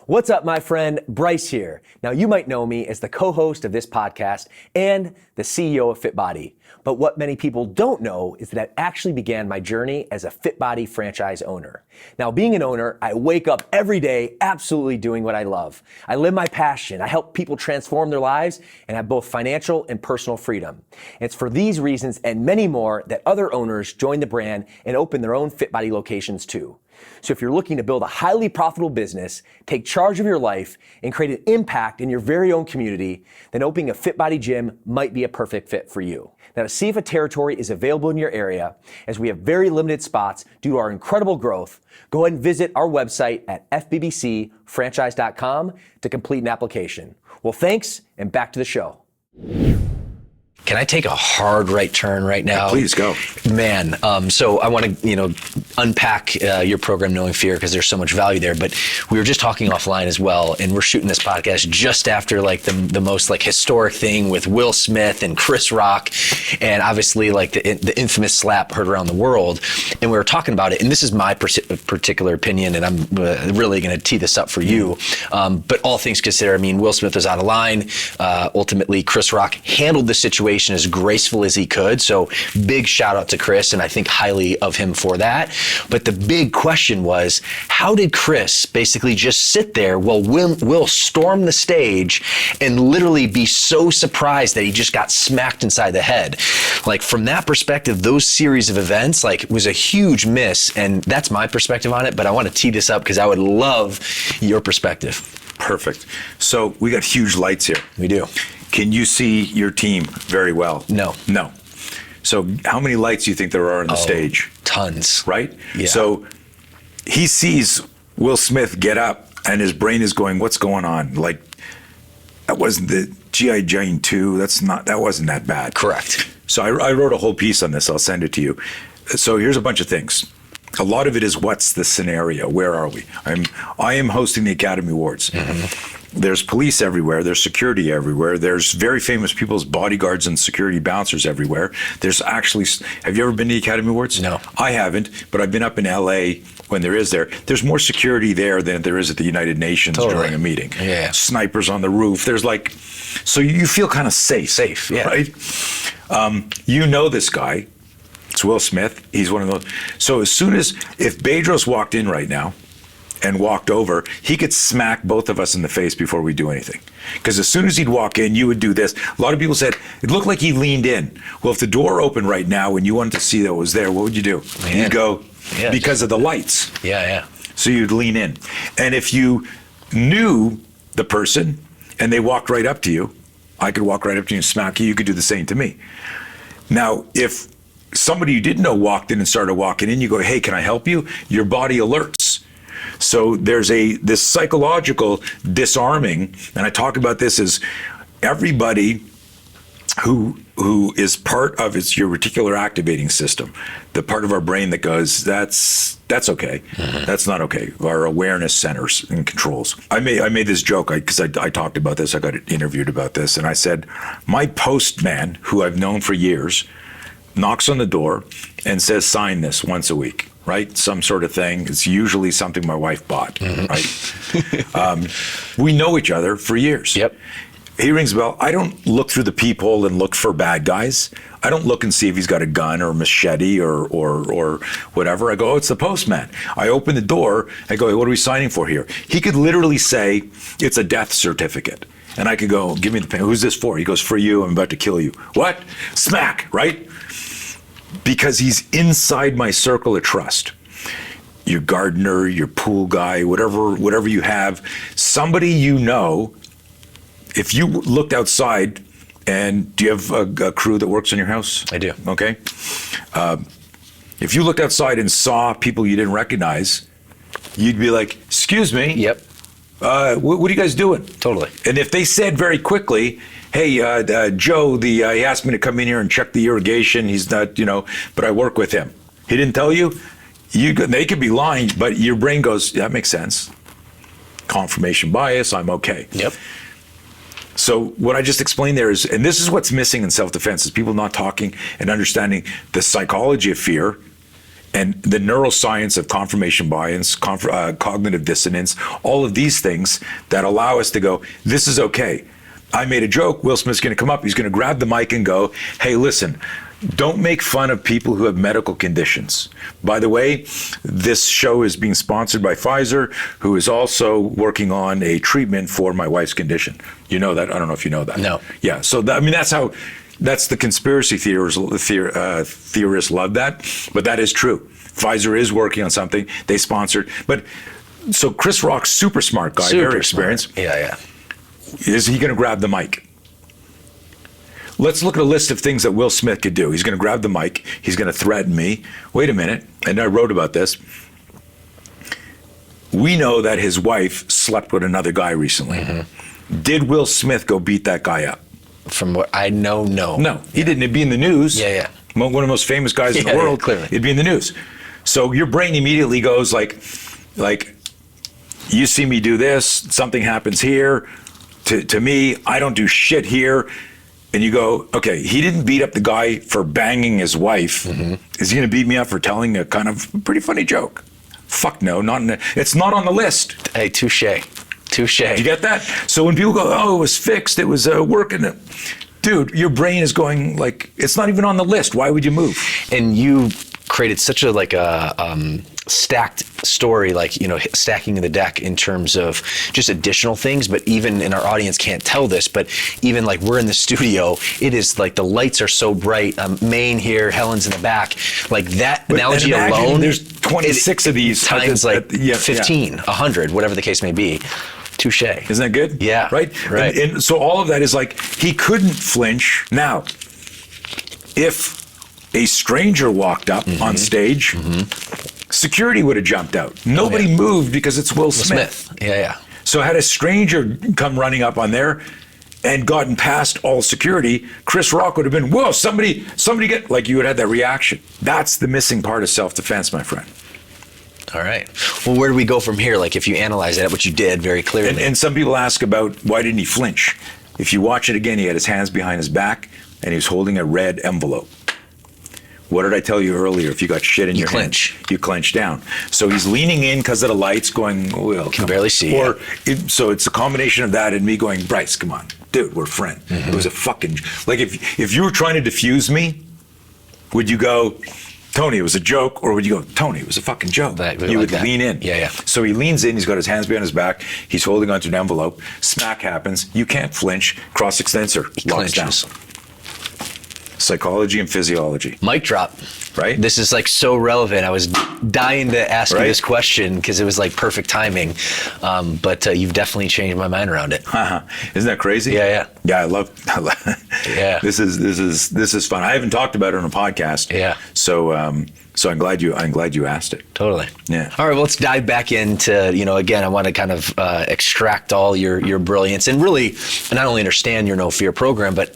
What's up, my friend? Bryce here. Now, you might know me as the co-host of this podcast and the CEO of FitBody. But what many people don't know is that I actually began my journey as a FitBody franchise owner. Now, being an owner, I wake up every day absolutely doing what I love. I live my passion. I help people transform their lives and have both financial and personal freedom. And it's for these reasons and many more that other owners join the brand and open their own FitBody locations too. So if you're looking to build a highly profitable business, take charge of your life, and create an impact in your very own community, then opening a FitBody gym might be a perfect fit for you. Now, to see if a territory is available in your area, as we have very limited spots due to our incredible growth, go ahead and visit our website at fbbcfranchise.com to complete an application. Well, thanks, and back to the show. Can I take a hard right turn right now? Yeah, please go. Man, so I want to, unpack your program, Knowing Fear, because there's so much value there. But we were just talking offline as well, and we're shooting this podcast just after like the most like historic thing with Will Smith and Chris Rock, and obviously like the infamous slap heard around the world. And we were talking about it, and this is my particular opinion, and I'm really going to tee this up for you. But all things considered, I mean, Will Smith was out of line. Ultimately, Chris Rock handled the situation as graceful as he could. So big shout out to Chris, and I think highly of him for that. But the big question was, how did Chris basically just sit there while Will storm the stage and literally be so surprised that he just got smacked inside the head? Like from that perspective, those series of events like was a huge miss, and that's my perspective on it. But I want to tee this up because I would love your perspective. Perfect. So we got huge lights here. We do. Can you see your team very well? No. No. So how many lights do you think there are on the stage? Tons. Right? Yeah. So he sees Will Smith get up and his brain is going, what's going on? Like, that wasn't the G.I. Jane 2. That wasn't that bad. Correct. So I wrote a whole piece on this. I'll send it to you. So here's a bunch of things. A lot of it is what's the scenario? Where are we? I am hosting the Academy Awards. Mm-hmm. There's police everywhere. There's security everywhere. There's very famous people's bodyguards and security bouncers everywhere. There's actually, have you ever been to the Academy Awards? No. I haven't, but I've been up in LA when there is there. There's more security there than there is at the United Nations during a meeting. Yeah. Snipers on the roof. There's like, so you feel kind of safe. Safe, yeah. Right? You know this guy. It's Will Smith. He's one of those. So as soon as, if Bedros walked in right now and walked over, he could smack both of us in the face before we do anything. Because as soon as he'd walk in, you would do this. A lot of people said, it looked like he leaned in. Well, if the door opened right now and you wanted to see that it was there, what would you do? Man. You'd go, Yeah. because of the lights. Yeah. So you'd lean in. And if you knew the person and they walked right up to you, I could walk right up to you and smack you. You could do the same to me. Now, if somebody you didn't know walked in and started walking in, you go, hey, can I help you? Your body alerts. So there's this psychological disarming, and I talk about this as everybody who is part of your reticular activating system, the part of our brain that goes, that's okay, that's not okay. Our awareness centers and controls. I made this joke because I talked about this. I got interviewed about this, and I said, my postman, who I've known for years, knocks on the door and says, sign this once a week, right? Some sort of thing. It's usually something my wife bought, right? We know each other for years. Yep. He rings the bell. I don't look through the peephole and look for bad guys. I don't look and see if he's got a gun or a machete or whatever. I go, oh, it's the postman. I open the door. I go, hey, what are we signing for here? He could literally say, it's a death certificate. And I could go, give me the pen. Who's this for? He goes, for you. I'm about to kill you. What? Smack, right? Because he's inside my circle of trust. Your gardener, your pool guy, whatever you have, somebody you know. If you looked outside, and do you have a crew that works in your house? I do. Okay. If you looked outside and saw people you didn't recognize, you'd be like, excuse me. Yep. What are you guys doing? Totally. And if they said very quickly, hey, Joe, he asked me to come in here and check the irrigation. He's not, but I work with him. He didn't tell you? They could be lying, but your brain goes, yeah, that makes sense. Confirmation bias, I'm okay. Yep. So what I just explained there is, and this is what's missing in self-defense, is people not talking and understanding the psychology of fear and the neuroscience of confirmation bias, cognitive dissonance, all of these things that allow us to go, this is okay. I made a joke, Will Smith's gonna come up, he's gonna grab the mic and go, hey, listen, don't make fun of people who have medical conditions. By the way, this show is being sponsored by Pfizer, who is also working on a treatment for my wife's condition. You know that? I don't know if you know that. No. Yeah, so that's the conspiracy theorists love that, but that is true. Pfizer is working on something, they sponsored. But so Chris Rock's super smart guy, very experienced. Yeah. Is he gonna grab the mic? Let's look at a list of things that Will Smith could do. He's going to grab the mic. He's going to threaten me. Wait a minute. And I wrote about this. We know that his wife slept with another guy recently. Mm-hmm. Did Will Smith go beat that guy up? From what I know, no. No, he didn't. It'd be in the news. Yeah. One of the most famous guys in the world. Yeah, clearly. It'd be in the news. So your brain immediately goes like, you see me do this, something happens here. To me, I don't do shit here. And you go, okay, he didn't beat up the guy for banging his wife. Mm-hmm. Is he going to beat me up for telling a kind of pretty funny joke? Fuck no, it's not on the list. Hey, touche. Do you get that? So when people go, oh, it was fixed, it was working. Dude, your brain is going like, it's not even on the list. Why would you move? And you created such a stacked story, stacking the deck in terms of just additional things, but even in our audience can't tell this, but even like we're in the studio, it is like the lights are so bright, Maine here, Helen's in the back, like that analogy alone, there's 26 of these times 15, 100, whatever the case may be. Touche. Isn't that good? Yeah. Right? And so all of that is like, he couldn't flinch. Now, if a stranger walked up on stage, security would have jumped out. Nobody moved because it's Will Smith. Yeah. So had a stranger come running up on there and gotten past all security, Chris Rock would have been, whoa, somebody get, like you would have that reaction. That's the missing part of self-defense, my friend. All right. Well, where do we go from here? Like if you analyze that, which you did very clearly. And some people ask about why didn't he flinch? If you watch it again, he had his hands behind his back and he was holding a red envelope. What did I tell you earlier? If you got shit in your hand, you clench down. So he's leaning in because of the lights going, well, can barely see. So it's a combination of that and me going, Bryce, come on, dude, we're friends. Mm-hmm. It was a fucking, like if you were trying to diffuse me, would you go, Tony, it was a joke, or would you go, Tony, it was a fucking joke? You would lean in. Yeah. So he leans in, he's got his hands behind his back, he's holding onto an envelope, smack happens, you can't flinch, cross extensor, locks down. Psychology and physiology. Mic drop. Right? This is like so relevant. I was dying to ask you Right? this question because it was like perfect timing. But you've definitely changed my mind around it. Isn't that crazy? Yeah. Yeah, I love Yeah. This is fun. I haven't talked about it on a podcast. Yeah. So I'm glad you asked it. Totally. Yeah. All right, well, let's dive back into, again, I want to kind of extract all your brilliance and really not only understand your No Fear program, but,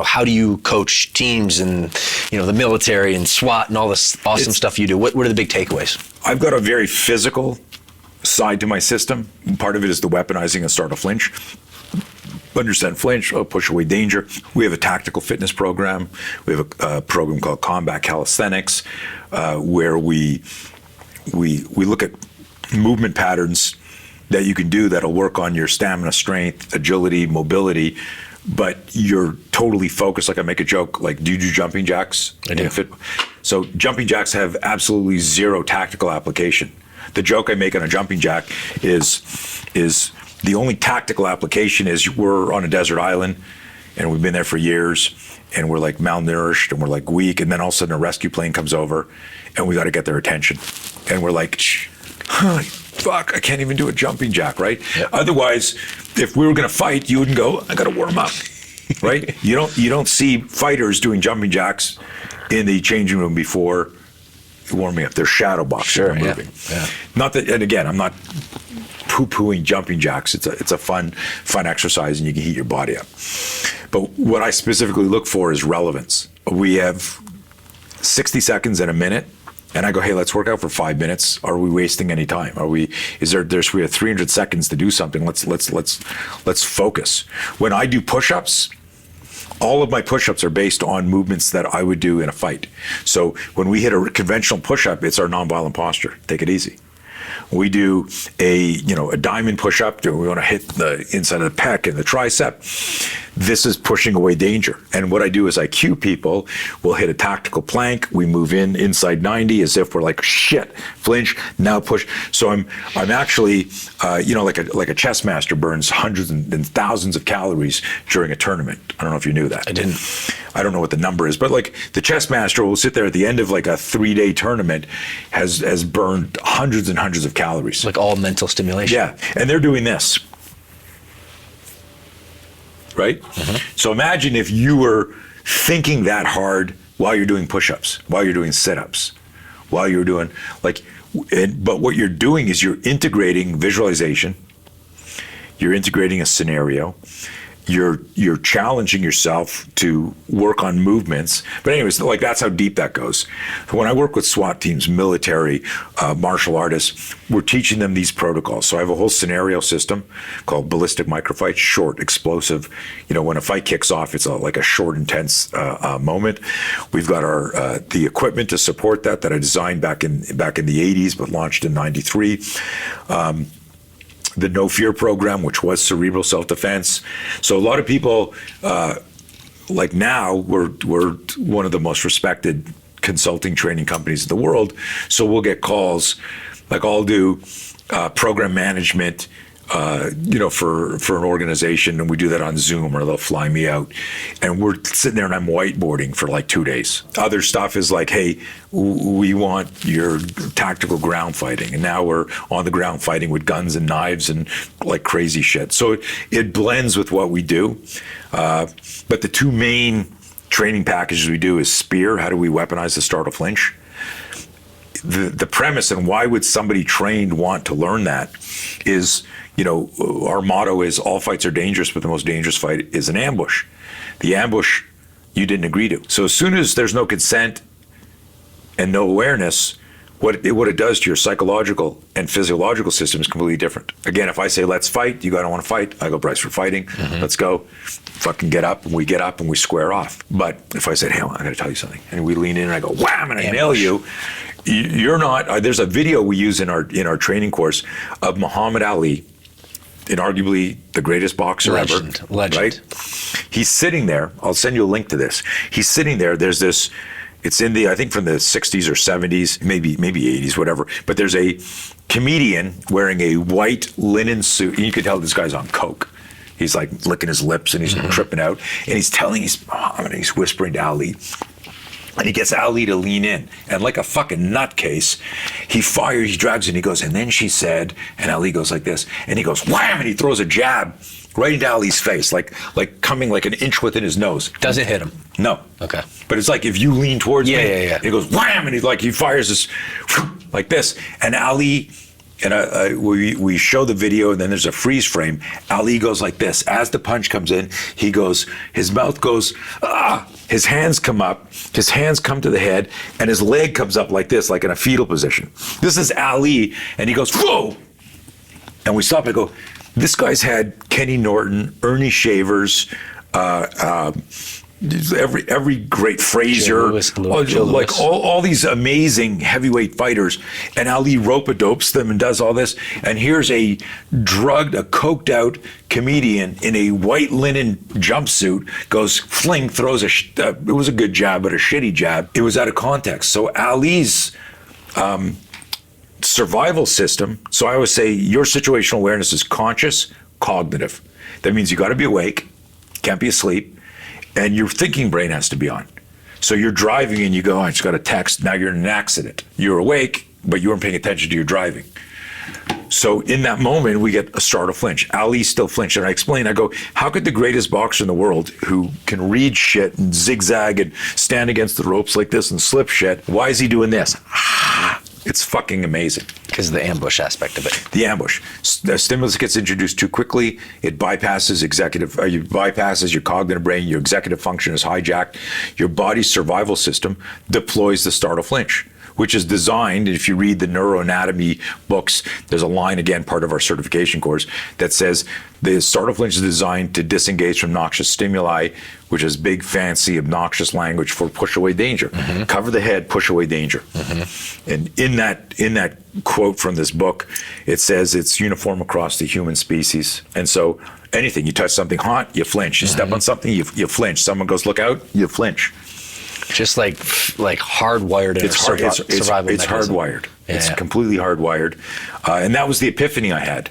how do you coach teams and, the military and SWAT and all this awesome stuff you do? What are the big takeaways? I've got a very physical side to my system. Part of it is the weaponizing and start a flinch. Understand flinch, push away danger. We have a tactical fitness program. We have a program called Combat Calisthenics, where we look at movement patterns that you can do that'll work on your stamina, strength, agility, mobility, but you're totally focused. Like I make a joke, like, do you do jumping jacks? I do. So jumping jacks have absolutely zero tactical application. The joke I make on a jumping jack is the only tactical application is we're on a desert island and we've been there for years and we're like malnourished and we're like weak, and then all of a sudden a rescue plane comes over and we got to get their attention. And we're like, fuck, I can't even do a jumping jack, right? Yep. Otherwise, if we were going to fight, you wouldn't go, I got to warm up, right? You don't see fighters doing jumping jacks in the changing room before warming up. They're shadow boxing. Sure, They're yeah, moving. yeah. Not that, and again, I'm not poo-pooing jumping jacks. It's a fun exercise and you can heat your body up. But what I specifically look for is relevance. We have 60 seconds and a minute, and I go, hey, let's work out for 5 minutes. Are we wasting any time? We have 300 seconds to do something. Let's focus. When I do push-ups, all of my push-ups are based on movements that I would do in a fight. So when we hit a conventional push-up, it's our nonviolent posture. Take it easy. We do a diamond push-up. We want to hit the inside of the pec and the tricep. This is pushing away danger. And what I do is I cue people. We'll hit a tactical plank. We move inside 90 as if we're like, shit, flinch, now push. So I'm actually, like a chess master burns hundreds and thousands of calories during a tournament. I don't know if you knew that. I didn't. I don't know what the number is, but like the chess master will sit there at the end of like a 3-day tournament, has burned hundreds and hundreds of calories. Like all mental stimulation. Yeah, and they're doing this, right? Mm-hmm. So imagine if you were thinking that hard while you're doing push-ups, while you're doing sit-ups, while you're doing but what you're doing is you're integrating visualization, you're integrating a scenario, you're challenging yourself to work on movements. But anyways, like that's how deep that goes. When I work with SWAT teams, military, martial artists, we're teaching them these protocols. So I have a whole scenario system called ballistic microfight, short, explosive. When a fight kicks off, it's like a short, intense moment. We've got our the equipment to support that I designed back in the 80s, but launched in '93. The No Fear program, which was cerebral self-defense. So a lot of people, like now, we're one of the most respected consulting training companies in the world. So we'll get calls, like I'll do program management, for an organization, and we do that on Zoom, or they'll fly me out, and we're sitting there and I'm whiteboarding for like 2 days. Other stuff is like, hey, we want your tactical ground fighting, and now we're on the ground fighting with guns and knives and like crazy shit. So it blends with what we do. But the two main training packages we do is Spear. How do we weaponize the start of flinch? The premise and why would somebody trained want to learn that is, our motto is all fights are dangerous, but the most dangerous fight is an ambush. The ambush you didn't agree to. So as soon as there's no consent and no awareness, what it does to your psychological and physiological system is completely different. Again, if I say, let's fight, you gotta wanna fight. I go, Bryce, we're fighting. Mm-hmm. Let's go. Fucking get up, and we square off. But if I said, hey, I gotta tell you something, and we lean in and I go, wham, and I nail you, you're not, there's a video we use in our training course of Muhammad Ali, and arguably the greatest boxer ever. Legend. Right? He's sitting there. I'll send you a link to this. He's sitting there. There's this, it's in I think from the 60s or 70s, maybe 80s, whatever. But there's a comedian wearing a white linen suit. And you could tell this guy's on coke. He's like licking his lips and he's tripping out. And he's he's whispering to Ali. And he gets Ali to lean in. And like a fucking nutcase, he drags it and he goes, and then she said, and Ali goes like this. And he goes, wham! And he throws a jab right into Ali's face, like coming like an inch within his nose. Doesn't hit him. No. Okay. But it's like if you lean towards me, Yeah. and he goes, wham! And he fires this like this. And Ali, and we show the video, and then there's a freeze frame. Ali goes like this. As the punch comes in, he goes, his mouth goes, ah! His hands come up, his hands come to the head, and his leg comes up like this, like in a fetal position. This is Ali, and he goes, whoa! And we stop and go, this guy's had Kenny Norton, Ernie Shavers, every great Frazier, like all these amazing heavyweight fighters, and Ali rope-a-dopes them and does all this. And here's a coked out comedian in a white linen jumpsuit, goes fling, throws it was a good jab, but a shitty jab. It was out of context. So Ali's survival system. So I always say your situational awareness is conscious, cognitive. That means you got to be awake, can't be asleep, and your thinking brain has to be on. So you're driving and you go, I just got a text, now you're in an accident. You're awake, but you weren't paying attention to your driving. So in that moment, we get a startle flinch. Ali still flinched. And I explain, I go, how could the greatest boxer in the world, who can read shit and zigzag and stand against the ropes like this and slip shit, why is he doing this? It's fucking amazing. Because of the ambush aspect of it. The ambush. The stimulus gets introduced too quickly. It bypasses your cognitive brain. Your executive function is hijacked. Your body's survival system deploys the startle flinch, which is designed, if you read the neuroanatomy books, there's a line, again, part of our certification course, that says the startle flinch is designed to disengage from noxious stimuli, which is big, fancy, obnoxious language for push away danger. Mm-hmm. Cover the head, push away danger. Mm-hmm. And in that quote from this book, it says it's uniform across the human species. And so anything, you touch something hot, you flinch. You step on something, you flinch. Someone goes, look out, you flinch. Just like hardwired in survival It's mechanism. Hardwired. Yeah. It's completely hardwired. And that was the epiphany I had.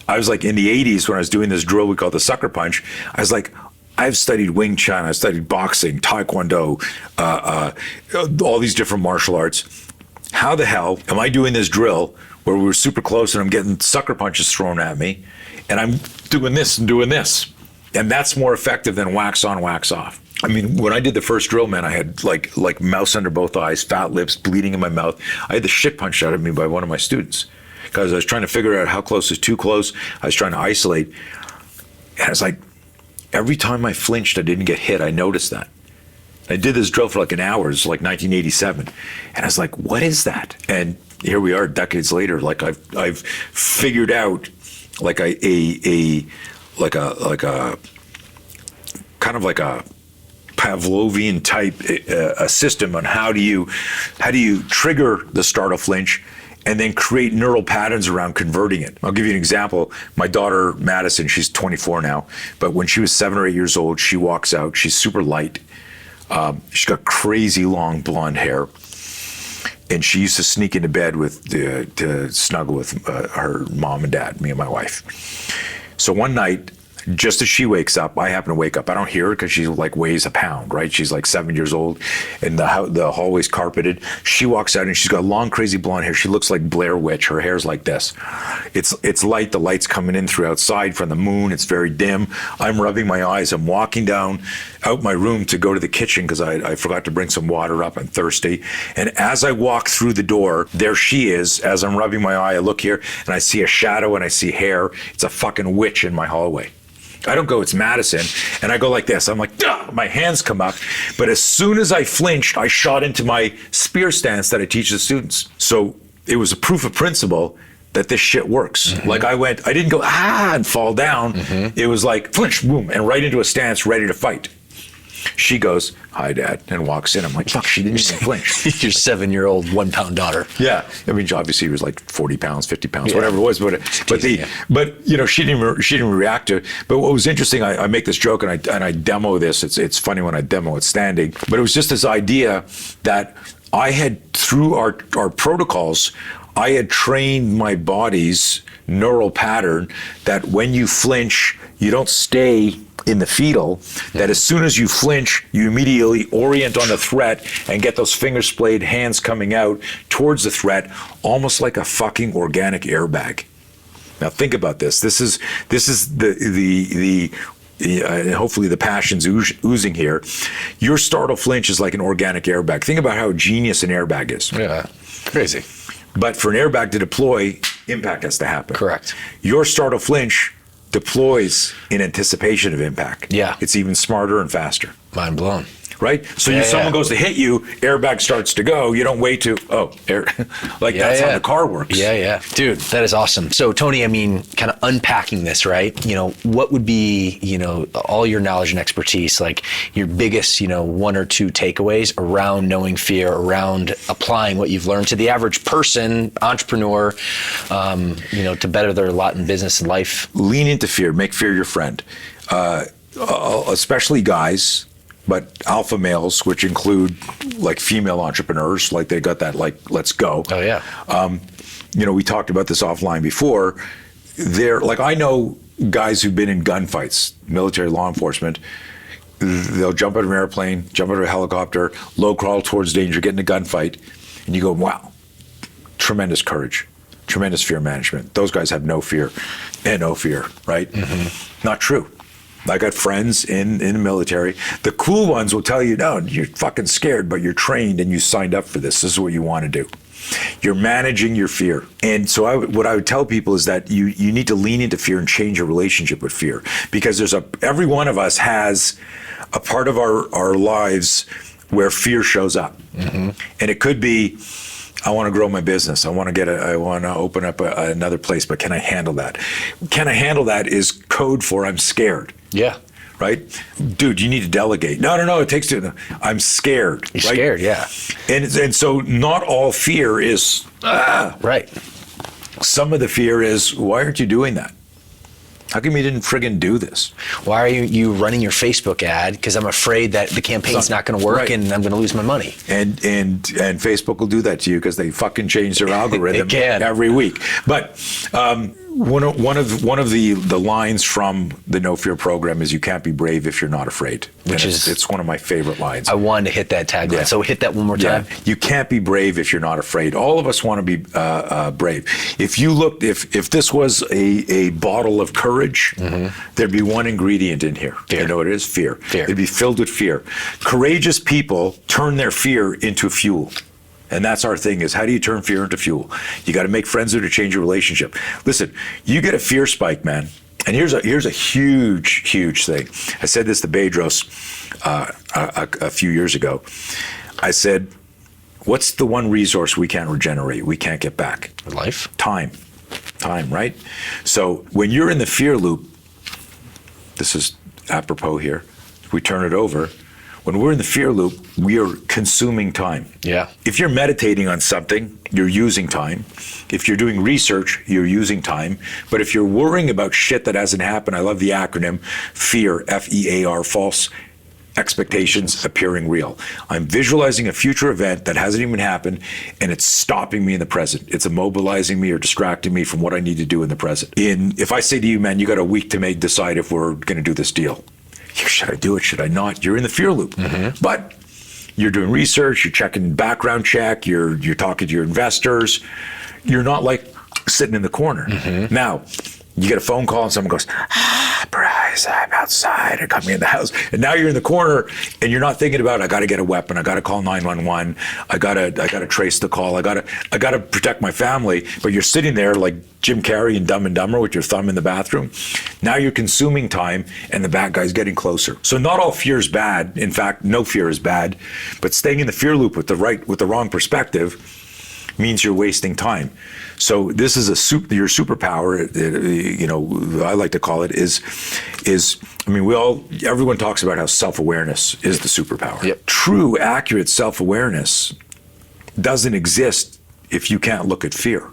I was like, in the 80s, when I was doing this drill we call the sucker punch, I was like, I've studied Wing Chun, I've studied boxing, Taekwondo, all these different martial arts. How the hell am I doing this drill where we were super close and I'm getting sucker punches thrown at me, and I'm doing this and doing this? And that's more effective than wax on, wax off. I mean, when I did the first drill, man, I had like mouse under both eyes, fat lips, bleeding in my mouth. I had the shit punched out of me by one of my students because I was trying to figure out how close is too close. I was trying to isolate. And it's like, every time I flinched, I didn't get hit. I noticed that. I did this drill for like an hour. It was like 1987. And I was like, what is that? And here we are decades later. Like I've figured out like a kind of like a Pavlovian type a system on how do you trigger the startle flinch and then create neural patterns around converting it. I'll give you an example. My daughter, Madison, she's 24 now, but when she was 7 or 8 years old, she walks out, she's super light. She's got crazy long blonde hair. And she used to sneak into bed to snuggle with her mom and dad, me and my wife. So one night, just as she wakes up, I happen to wake up. I don't hear her because she like weighs a pound, right? She's like 7 years old, and the hallway's carpeted. She walks out and she's got long, crazy blonde hair. She looks like Blair Witch. Her hair's like this. It's light. The light's coming in through outside from the moon. It's very dim. I'm rubbing my eyes. I'm walking down out my room to go to the kitchen because I forgot to bring some water up. I'm thirsty. And as I walk through the door, there she is. As I'm rubbing my eye, I look here and I see a shadow and I see hair. It's a fucking witch in my hallway. I don't go, it's Madison, and I go like this. I'm like, duh! My hands come up. But as soon as I flinched, I shot into my spear stance that I teach the students. So it was a proof of principle that this shit works. Mm-hmm. Like I didn't go, and fall down. Mm-hmm. It was like, flinch, boom, and right into a stance, ready to fight. She goes, hi, Dad, and walks in. I'm like, fuck, she didn't even flinch. Your 7-year-old 1-pound daughter. Yeah. I mean, obviously he was like 40 pounds, 50 pounds, whatever it was. But you know, she didn't react to it. But what was interesting, I make this joke and I demo this. It's funny when I demo it standing. But it was just this idea that I had, through our protocols, I had trained my body's neural pattern that when you flinch, you don't stay in the fetal, that as soon as you flinch, you immediately orient on the threat and get those finger splayed hands coming out towards the threat, almost like a fucking organic airbag. Now think about this. This is the hopefully the passion's oozing here. Your startle flinch is like an organic airbag. Think about how genius an airbag is. Yeah, crazy. But for an airbag to deploy, impact has to happen. Correct. Your startle flinch deploys in anticipation of impact. Yeah. It's even smarter and faster. Mind blown. Right? So someone goes to hit you, airbag starts to go. You don't wait to, that's how the car works. Yeah. Dude, that is awesome. So Tony, I mean, kind of unpacking this, right? What would be, all your knowledge and expertise, like your biggest, 1 or 2 takeaways around knowing fear, around applying what you've learned to the average person, entrepreneur, to better their lot in business and life? Lean into fear. Make fear your friend. Especially guys, but alpha males, which include like female entrepreneurs, like they got that, like, let's go. Oh, yeah. We talked about this offline before. They're like, I know guys who've been in gunfights, military law enforcement. They'll jump out of an airplane, jump out of a helicopter, low crawl towards danger, get in a gunfight. And you go, wow, tremendous courage, tremendous fear management. Those guys have no fear and no fear, right? Mm-hmm. Not true. I got friends in the military. The cool ones will tell you, no, you're fucking scared, but you're trained and you signed up for this. This is what you want to do. You're managing your fear. And so what I would tell people is that you need to lean into fear and change your relationship with fear, because every one of us has a part of our lives where fear shows up. Mm-hmm. And it could be, I want to grow my business. I want to open up another place, but can I handle that? Can I handle that is code for I'm scared. Yeah. Right? Dude, you need to delegate. No, it takes two. I'm scared. You're right? scared, yeah. And so not all fear is, Right. Some of the fear is, why aren't you doing that? How come you didn't friggin' do this? Why are you running your Facebook ad? Because I'm afraid that the campaign's not going to work, right, and I'm going to lose my money. And Facebook will do that to you because they fucking change their algorithm every week. But one of the lines from the No Fear program is, you can't be brave if you're not afraid. It's one of my favorite lines. I wanted to hit that tagline. Yeah. So hit that one more time. Yeah. You can't be brave if you're not afraid. All of us want to be brave. If you looked, if this was a bottle of courage, mm-hmm, there'd be one ingredient in here. Fear. You know what it is? Fear. It'd be filled with fear. Courageous people turn their fear into fuel. And that's our thing, is how do you turn fear into fuel? You got to make friends who to change your relationship. Listen, you get a fear spike, man. And here's a huge thing. I said this to Bedros a few years ago. I said, what's the one resource we can't regenerate, we can't get back? Life? Time, right? So when you're in the fear loop, this is apropos here, we turn it over. When we're in the fear loop, we are consuming time. Yeah. If you're meditating on something, you're using time. If you're doing research, you're using time. But if you're worrying about shit that hasn't happened, I love the acronym FEAR, F-E-A-R, false expectations appearing real. I'm visualizing a future event that hasn't even happened, and it's stopping me in the present. It's immobilizing me or distracting me from what I need to do in the present. If I say to you, man, you got a week to decide if we're going to do this deal. Should I do it? Should I not? You're in the fear loop. Mm-hmm. But you're doing research, you're checking background check, you're talking to your investors. You're not like sitting in the corner. Mm-hmm. Now, you get a phone call and someone goes, Bryce, I'm outside, or coming in the house. And now you're in the corner and you're not thinking about, I got to get a weapon, I got to call 911, I got to trace the call, I got to protect my family. But you're sitting there like Jim Carrey in Dumb and Dumber with your thumb in the bathroom. Now you're consuming time and the bad guy's getting closer. So not all fear is bad. In fact, no fear is bad. But staying in the fear loop with the wrong perspective means you're wasting time. So this is your superpower. I like to call it is. I mean, everyone talks about how self-awareness is the superpower. Yep. True, accurate self-awareness doesn't exist if you can't look at fear,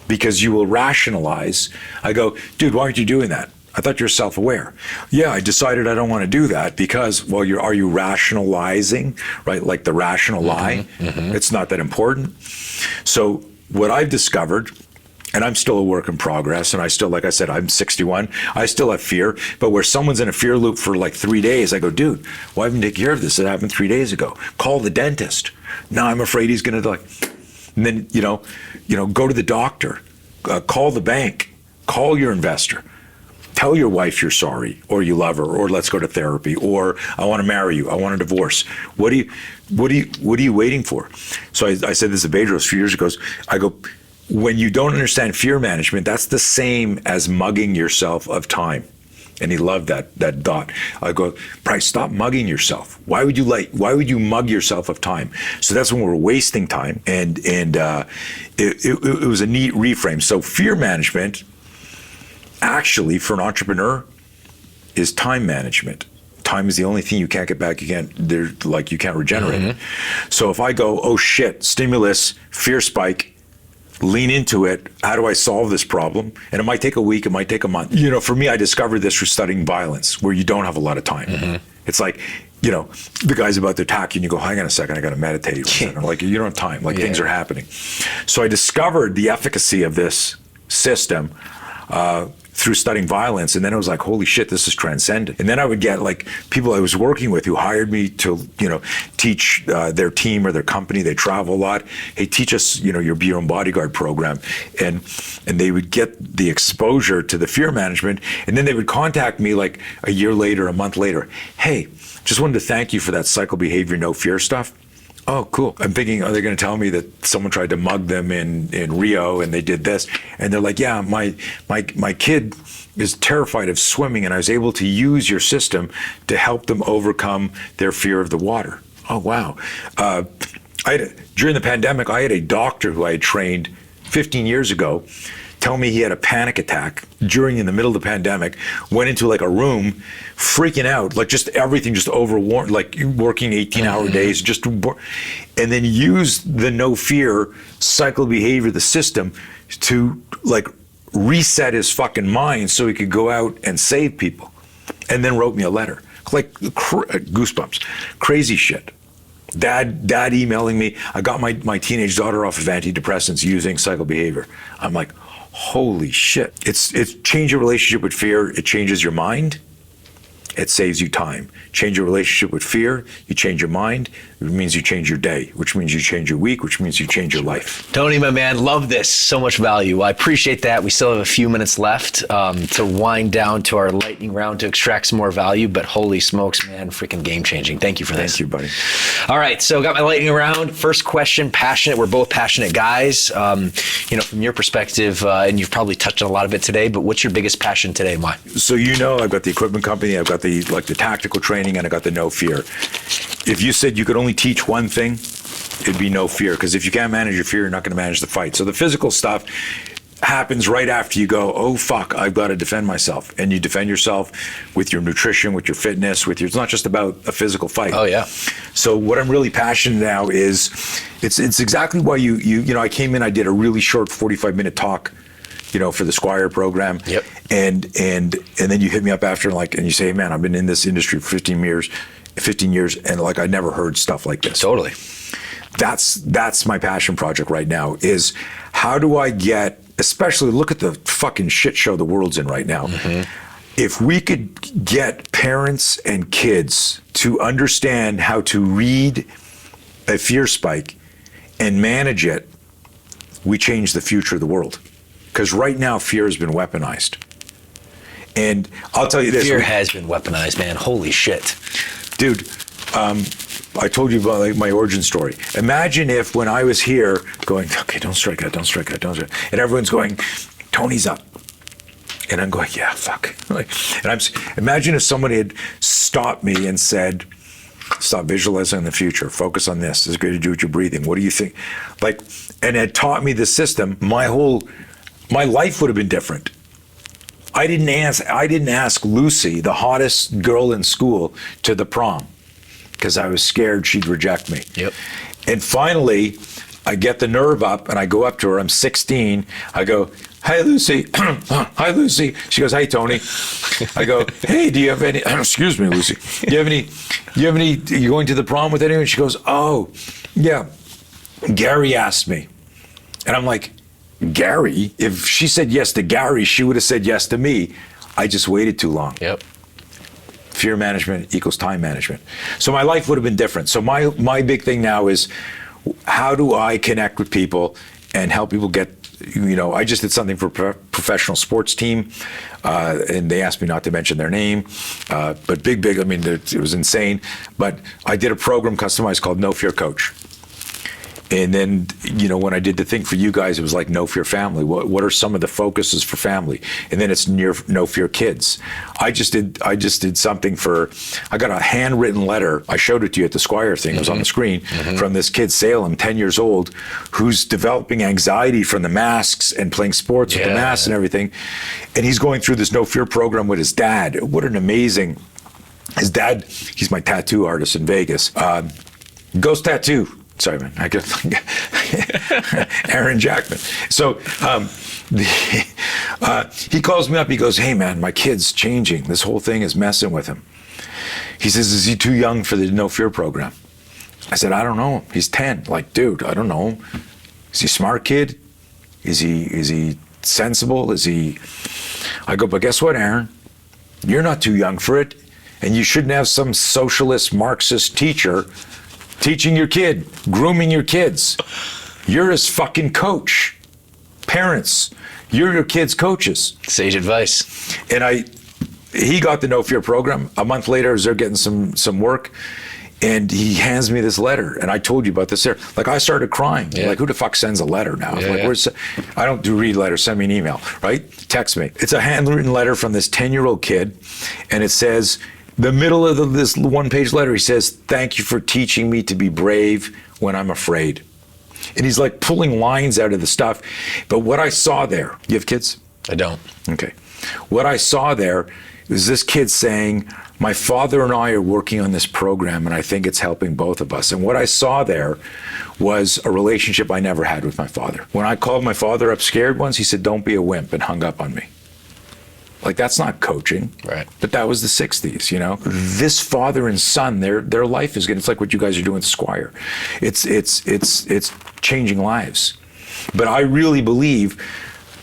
because you will rationalize. I go, dude, why aren't you doing that? I thought you're self-aware. Yeah, I decided I don't want to do that because, well, are you rationalizing, right? Like the rational lie? Mm-hmm. It's not that important. So what I've discovered, and I'm still a work in progress, and I still, like I said, I'm 61, I still have fear, but where someone's in a fear loop for like 3 days, I go, dude, why haven't you taken care of this? It happened 3 days ago. Call the dentist. Now I'm afraid he's gonna and then, go to the doctor, call the bank, call your investor. Tell your wife you're sorry, or you love her, or let's go to therapy, or I want to marry you, I want a divorce. What are you waiting for? So I said this to Bedros a few years ago. I go, when you don't understand fear management, that's the same as mugging yourself of time. And he loved that thought. I go, Bryce, stop mugging yourself. Why would you mug yourself of time? So that's when we're wasting time. And it was a neat reframe. So fear management, actually, for an entrepreneur, is time management. Time is the only thing you can't get back. You can't regenerate it. So if I go, oh shit, stimulus, fear spike, lean into it. How do I solve this problem? And it might take a week, it might take a month. For me, I discovered this through studying violence, where you don't have a lot of time. It's like, the guy's about to attack you and you go, hang on a second, I got to meditate. Like, you don't have time. Like, things are happening. So I discovered the efficacy of this system through studying violence, and then I was like, holy shit, this is transcendent. And then I would get like people I was working with who hired me to teach their team or their company. They travel a lot. Hey, teach us your Be Your Own Bodyguard program, and they would get the exposure to the fear management, and then they would contact me like a year later, a month later. Hey, just wanted to thank you for that cycle behavior, no fear stuff. Oh, cool. I'm thinking, are they going to tell me that someone tried to mug them in Rio and they did this? And they're like, yeah, my kid is terrified of swimming, and I was able to use your system to help them overcome their fear of the water. Oh, wow. During the pandemic, I had a doctor who I had trained 15 years ago tell me he had a panic attack in the middle of the pandemic, went into like a room freaking out, like just everything just overworn, like working 18-hour days, and then used the no fear cycle behavior, the system, to like reset his fucking mind so he could go out and save people. And then wrote me a letter, like goosebumps, crazy shit. Dad emailing me, I got my teenage daughter off of antidepressants using cycle behavior. I'm like, holy shit. It's change your relationship with fear. It changes your mind. It saves you time. Change your relationship with fear. You change your mind. It means you change your day, which means you change your week, which means you change your life. Tony, my man, love this. So much value. I appreciate that. We still have a few minutes left to wind down to our lightning round to extract some more value, but holy smokes, man, freaking game changing. Thank you for this. Thank you, buddy. All right, so got my lightning round. First question, passionate. We're both passionate guys. From your perspective, and you've probably touched on a lot of it today, but what's your biggest passion today and why? So I've got the equipment company, I've got the tactical training, and I got the no fear. If you said you could only teach one thing, it'd be no fear, because if you can't manage your fear, you're not going to manage the fight. So the physical stuff happens right after you go, oh fuck, I've got to defend myself. And you defend yourself with your nutrition, with your fitness, it's not just about a physical fight. Oh yeah. So what I'm really passionate now is, it's exactly why I came in, I did a really short 45-minute talk, for the Squire program. Yep. And then you hit me up after and you say, hey, man, I've been in this industry for 15 years, and I never heard stuff like this. Totally. That's my passion project right now, is how do I get, especially look at the fucking shit show the world's in right now. If we could get parents and kids to understand how to read a fear spike and manage it, we change the future of the world. Because right now, fear has been weaponized. And I'll tell you this. Fear has been weaponized, man. Holy shit. Dude, I told you about my origin story. Imagine if when I was here going, okay, don't strike out, don't strike out, don't strike out. And everyone's going, Tony's up. And I'm going, yeah, fuck. Imagine if somebody had stopped me and said, stop visualizing the future. Focus on this. This is great to do with your breathing. What do you think? And had taught me the system, my life would have been different. I didn't ask Lucy, the hottest girl in school, to the prom because I was scared she'd reject me. Yep. And finally, I get the nerve up and I go up to her. I'm 16. I go, hi, Lucy. Hi, Lucy. She goes, hi, Tony. I go, hey, do you have any, excuse me, Lucy. Do you have any, you going to the prom with anyone? She goes, oh, yeah. Gary asked me. And I'm like, Gary? If she said yes to Gary, she would have said yes to me. I just waited too long. Yep. Fear management equals time management. So my life would have been different. So my big thing now is, how do I connect with people and help people get, I just did something for a professional sports team, and they asked me not to mention their name, but big, I mean, it was insane. But I did a program customized called No Fear Coach. And then, when I did the thing for you guys, it was like No Fear Family. What are some of the focuses for family? And then it's No Fear Kids. I just did something I got a handwritten letter. I showed it to you at the Squire thing. It was on the screen from this kid, Salem, 10 years old, who's developing anxiety from the masks and playing sports with the masks and everything. And he's going through this No Fear program with his dad. What an amazing, his dad, he's my tattoo artist in Vegas. Ghost Tattoo. Sorry, man. I could Aaron Jackman. So he calls me up. He goes, "Hey, man, my kid's changing. This whole thing is messing with him." He says, "Is he too young for the No Fear program?" I said, "I don't know. He's 10. Like, dude, I don't know. Is he a smart kid? Is he sensible? Is he?" I go, "But guess what, Aaron? You're not too young for it, and you shouldn't have some socialist Marxist teacher teaching your kid, grooming your kids. You're his fucking coach. Parents, you're your kids' coaches." Sage advice. And he got the No Fear program. A month later, as they're getting some work, and he hands me this letter. And I told you about this there. Like, I started crying. Yeah. Like, who the fuck sends a letter now? I don't do read letters. Send me an email, right? Text me. It's a handwritten letter from this 10-year-old kid, and it says, the middle of this one-page letter, he says, "Thank you for teaching me to be brave when I'm afraid." And he's like pulling lines out of the stuff. But what I saw there, you have kids? I don't. Okay. What I saw there was this kid saying, "My father and I are working on this program, and I think it's helping both of us." And what I saw there was a relationship I never had with my father. When I called my father up scared once, he said, "Don't be a wimp," and hung up on me. Like, that's not coaching. Right. But that was the 60s, This father and son, their life is good. It's like what you guys are doing with Squire. It's changing lives. But I really believe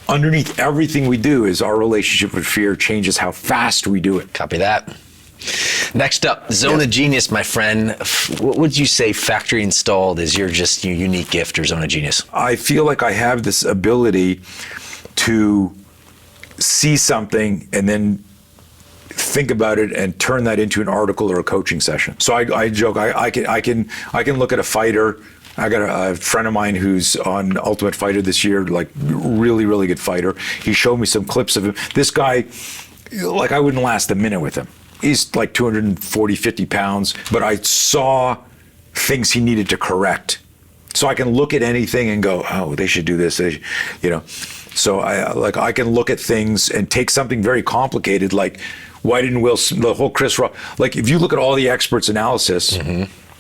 underneath everything we do is our relationship with fear changes how fast we do it. Copy that. Next up, Zone of Genius, my friend. What would you say factory installed is your unique gift or Zone of Genius? I feel like I have this ability to see something and then think about it and turn that into an article or a coaching session. So I joke, I can look at a fighter. I got a friend of mine who's on Ultimate Fighter this year, like really, really good fighter. He showed me some clips of him. This guy, like, I wouldn't last a minute with him. He's like 240, 50 pounds, but I saw things he needed to correct. So I can look at anything and go, "Oh, they should do this," So I can look at things and take something very complicated, like why didn't the whole Chris Rock, like if you look at all the experts' analysis,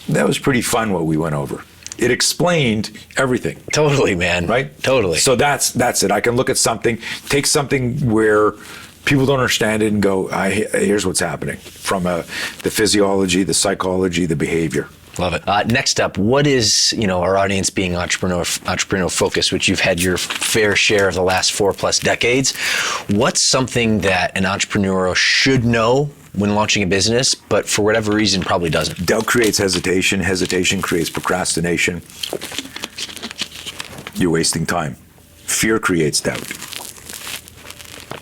that was pretty fun what we went over. It explained everything. Totally, man. Right? Totally. So that's it. I can look at something, take something where people don't understand it and go, here's what's happening from the physiology, the psychology, the behavior. Love it. Next up, what is, our audience being entrepreneurial focused, which you've had your fair share of the last 4+ decades. What's something that an entrepreneur should know when launching a business, but for whatever reason probably doesn't? Doubt creates hesitation. Hesitation creates procrastination. You're wasting time. Fear creates doubt.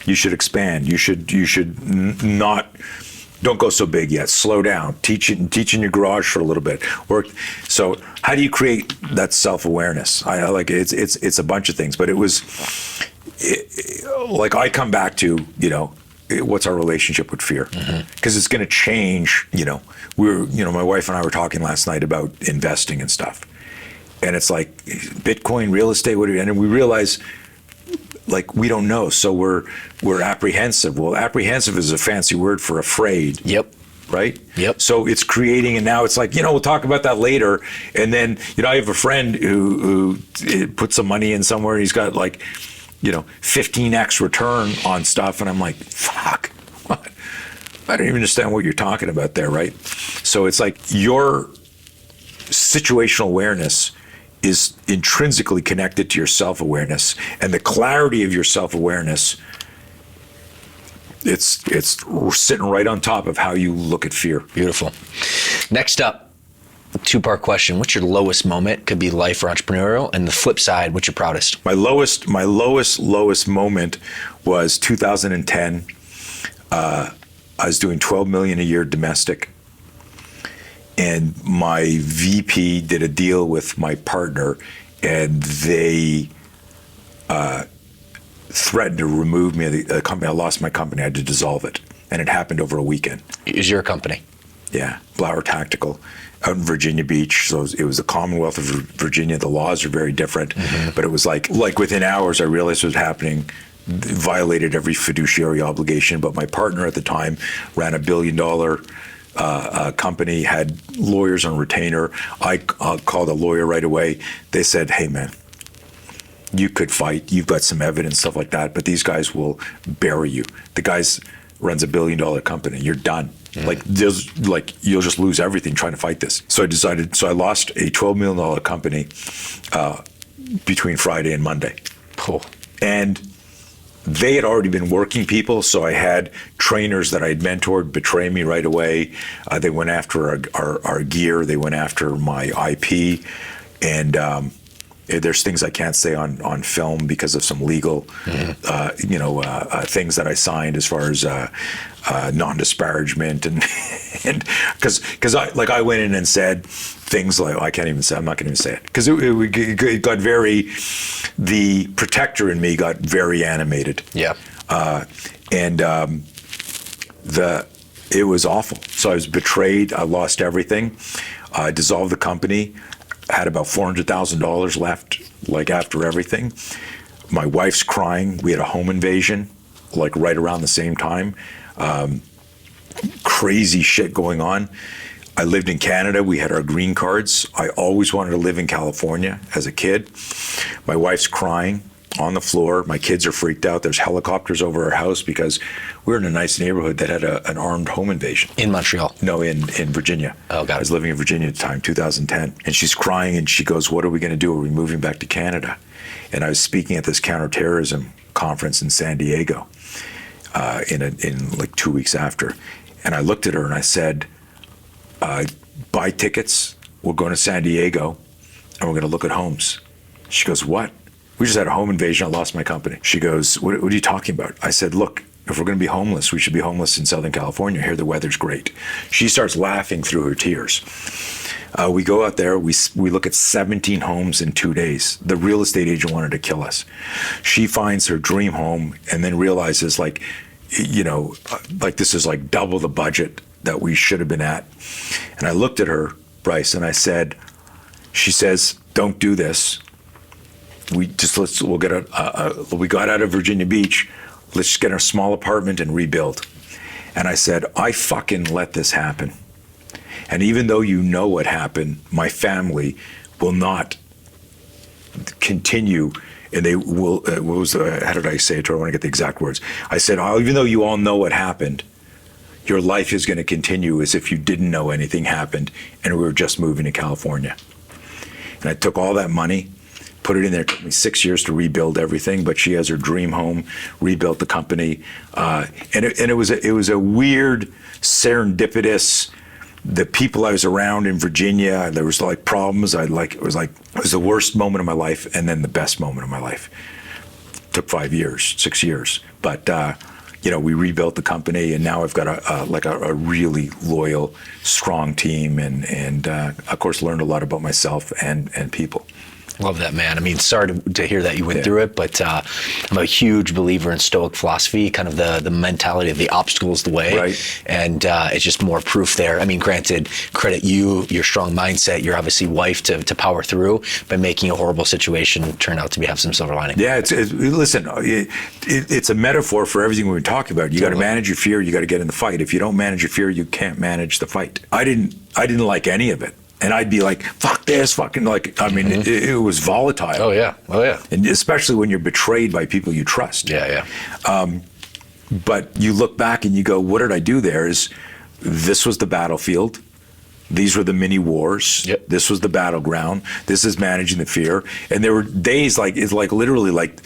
You should expand. You should not. Don't go so big yet. Slow down. Teach in your garage for a little bit. Work. So how do you create that self-awareness? I like it's a bunch of things, but like I come back to what's our relationship with fear? Because it's going to change. My wife and I were talking last night about investing and stuff, and it's like Bitcoin, real estate, and we realize, like, we don't know, so we're apprehensive. Well, apprehensive is a fancy word for afraid. Yep. Right? Yep. So it's creating, and now it's like, we'll talk about that later. And then, I have a friend who put some money in somewhere. He's got like, 15x return on stuff. And I'm like, fuck, what? I don't even understand what you're talking about there, right? So it's like your situational awareness is intrinsically connected to your self-awareness, and the clarity of your self-awareness, it's sitting right on top of how you look at fear. Beautiful. Next up, two-part question. What's your lowest moment? Could be life or entrepreneurial. And the flip side, what's your proudest? My lowest moment was 2010. I was doing 12 million a year domestic, and my VP did a deal with my partner, and they threatened to remove me of the company. I lost my company. I had to dissolve it, and it happened over a weekend. Is your company? Yeah, Blauer Tactical, out in Virginia Beach. So it was the Commonwealth of Virginia. The laws are very different, but it was like within hours I realized what was happening. Violated every fiduciary obligation. But my partner at the time ran $1 billion company, had lawyers on retainer. I called a lawyer right away. They said, "Hey man, you could fight. You've got some evidence, stuff like that, but these guys will bury you. The guys runs $1 billion company. You're done. You'll just lose everything trying to fight this." So I lost a $12 million company between Friday and Monday. Cool. And they had already been working people, so I had trainers that I had mentored betray me right away. They went after our gear. They went after my IP. And there's things I can't say on film because of some legal, things that I signed as far as non-disparagement and because I went in and said things like, I can't even say, I'm not going to even say it because it got very, the protector in me got very animated. Yeah. It was awful. So I was betrayed. I lost everything. I dissolved the company. Had about $400,000 left, after everything. My wife's crying. We had a home invasion, right around the same time. Crazy shit going on. I lived in Canada. We had our green cards. I always wanted to live in California as a kid. My wife's crying on the floor. My kids are freaked out. There's helicopters over our house because we're in a nice neighborhood that had an armed home invasion. In Montreal? No, in Virginia. Oh, got it. I was living in Virginia at the time, 2010. And she's crying and she goes, "What are we going to do? Are we moving back to Canada?" And I was speaking at this counterterrorism conference in San Diego in 2 weeks after. And I looked at her and I said, "Buy tickets. We're going to San Diego and we're going to look at homes." She goes, "What?" "We just had a home invasion. I lost my company." She goes, what are you talking about?" I said, "Look, if we're going to be homeless, we should be homeless in Southern California. Here, the weather's great." She starts laughing through her tears. We go out there. We look at 17 homes in 2 days. The real estate agent wanted to kill us. She finds her dream home and then realizes, this is double the budget that we should have been at. And I looked at her, Bryce, and I said, she says, "Don't do this. We got out of Virginia Beach. Let's just get a small apartment and rebuild." And I said, "I fucking let this happen. And even though you know what happened, my family will not continue." And they will, how did I say it to her? I want to get the exact words. I said, "Even though you all know what happened, your life is going to continue as if you didn't know anything happened and we were just moving to California." And I took all that money, put it in there. It took me 6 years to rebuild everything, but she has her dream home, rebuilt the company. And it was a weird, serendipitous, the people I was around in Virginia, there was problems. It was the worst moment of my life and then the best moment of my life. It took 6 years. But, we rebuilt the company and now I've got a really loyal, strong team and of course learned a lot about myself and people. Love that, man. I mean, sorry to hear that you went through it, but I'm a huge believer in Stoic philosophy, kind of the mentality of the obstacle is the way. Right. And it's just more proof there. I mean, granted, credit you, your strong mindset, your obviously wife to power through by making a horrible situation turn out to have some silver lining. Yeah, listen, it's a metaphor for everything we've been talking about. You got to manage your fear. You got to get in the fight. If you don't manage your fear, you can't manage the fight. I didn't like any of it. And I'd be like, "Fuck this, fucking it was volatile." Oh yeah. And especially when you're betrayed by people you trust. Yeah. But you look back and you go, what did I do there? This was the battlefield. These were the mini wars. Yep. This was the battleground. This is managing the fear. And there were days it's like literally like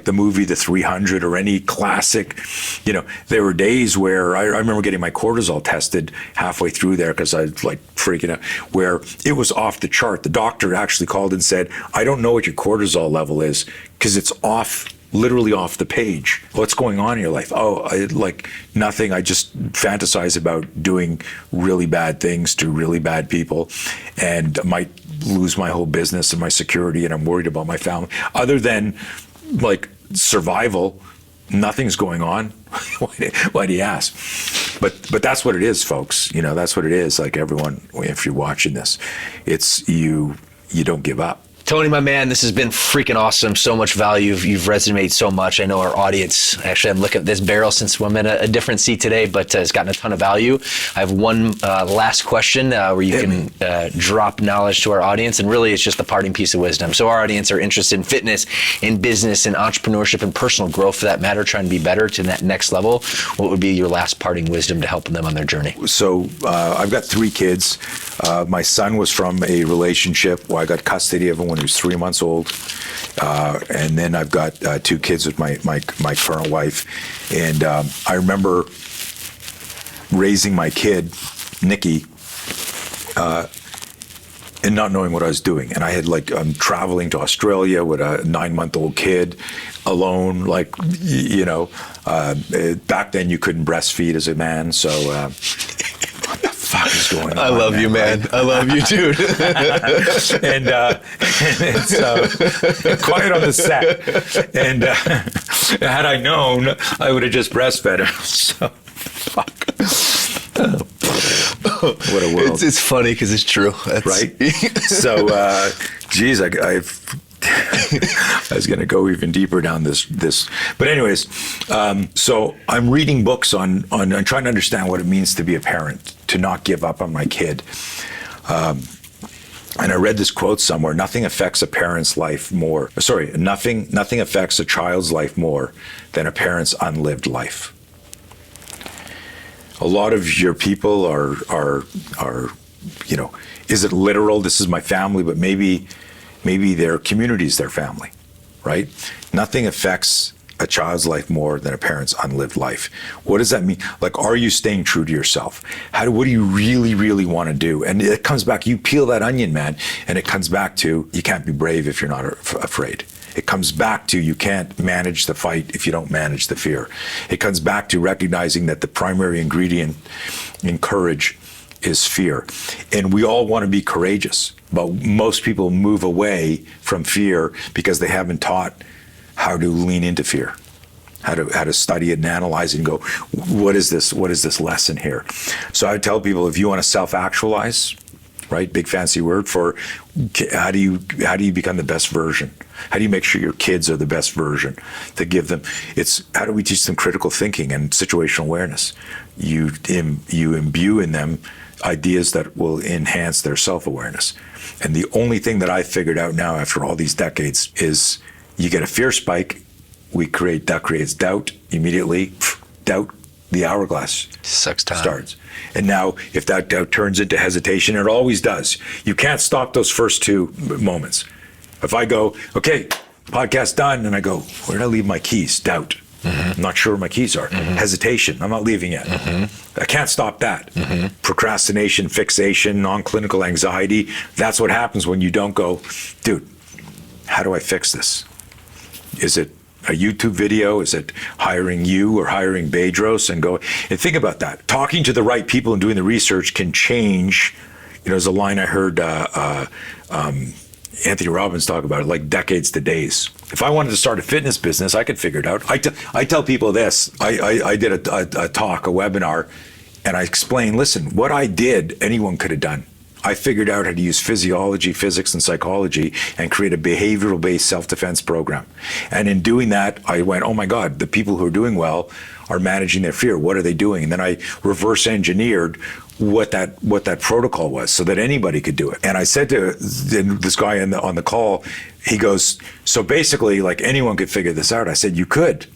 the movie The 300 or any classic, there were days where I remember getting my cortisol tested halfway through there because I was like freaking out, where it was off the chart. The doctor actually called and said, I don't know what your cortisol level is because it's literally off the page. What's going on in your life? Oh, nothing. I just fantasize about doing really bad things to really bad people and might lose my whole business and my security, and I'm worried about my family. Other than like survival, nothing's going on. Why do you ask? But that's what it is, folks. That's what it is. Like everyone, if you're watching this, it's you don't give up. Tony, my man, this has been freaking awesome. So much value. You've resonated so much. I know our audience, actually, I'm looking at this barrel since I'm in a different seat today, but it's gotten a ton of value. I have one last question where you can drop knowledge to our audience, and really it's just the parting piece of wisdom. So our audience are interested in fitness, in business, in entrepreneurship, and personal growth for that matter, trying to be better to that next level. What would be your last parting wisdom to help them on their journey? So I've got 3 kids. My son was from a relationship where I got custody of him when he was 3 months old, and then I've got 2 kids with my current wife. And I remember raising my kid, Nikki, and not knowing what I was doing. And I had I'm traveling to Australia with a 9-month-old kid alone. Back then you couldn't breastfeed as a man, so. What the fuck is going on? I love you, man. I love you, dude. and so quiet on the set. And had I known, I would have just breastfed him. So fuck. What a world. It's funny because it's true. Right? So, geez, I was going to go even deeper down this. But anyways, so I'm reading books on trying to understand what it means to be a parent, to not give up on my kid. And I read this quote somewhere: nothing affects a parent's life more. Sorry, nothing affects a child's life more than a parent's unlived life. A lot of your people are is it literal? This is my family, but maybe their community is their family, right? Nothing affects a child's life more than a parent's unlived life. What does that mean? Are you staying true to yourself? What do you really, really want to do? And it comes back, you peel that onion, man, and it comes back to, you can't be brave if you're not afraid. It comes back to, you can't manage the fight if you don't manage the fear. It comes back to recognizing that the primary ingredient in courage is fear. And we all want to be courageous, but most people move away from fear because they haven't taught how to lean into fear, how to study it and analyze it and go, what is this lesson here? So I tell people, if you want to self-actualize, right, big fancy word for how do you become the best version? How do you make sure your kids are the best version? To give them, it's how do we teach them critical thinking and situational awareness? You imbue in them ideas that will enhance their self-awareness. And the only thing that I figured out now after all these decades is you get a fear spike, that creates doubt immediately. Doubt, the hourglass sucks time. Starts. And now if that doubt turns into hesitation, it always does. You can't stop those first 2 moments. If I go, okay, podcast done, and I go, where did I leave my keys? Doubt. Mm-hmm. I'm not sure where my keys are. Mm-hmm. Hesitation. I'm not leaving yet. Mm-hmm. I can't stop that. Mm-hmm. Procrastination, fixation, non-clinical anxiety. That's what happens when you don't go, dude, how do I fix this? Is it a YouTube video? Is it hiring you or hiring Bedros and go? And think about that. Talking to the right people and doing the research can change. There's a line I heard Anthony Robbins talk about it, decades to days. If I wanted to start a fitness business, I could figure it out. I tell people this. I did a talk, a webinar, and I explained, listen, what I did, anyone could have done. I figured out how to use physiology, physics, and psychology and create a behavioral-based self-defense program. And in doing that, I went, oh my God, the people who are doing well are managing their fear. What are they doing? And then I reverse engineered what that protocol was so that anybody could do it. And I said to this guy on the call, he goes, so basically anyone could figure this out. I said, you could.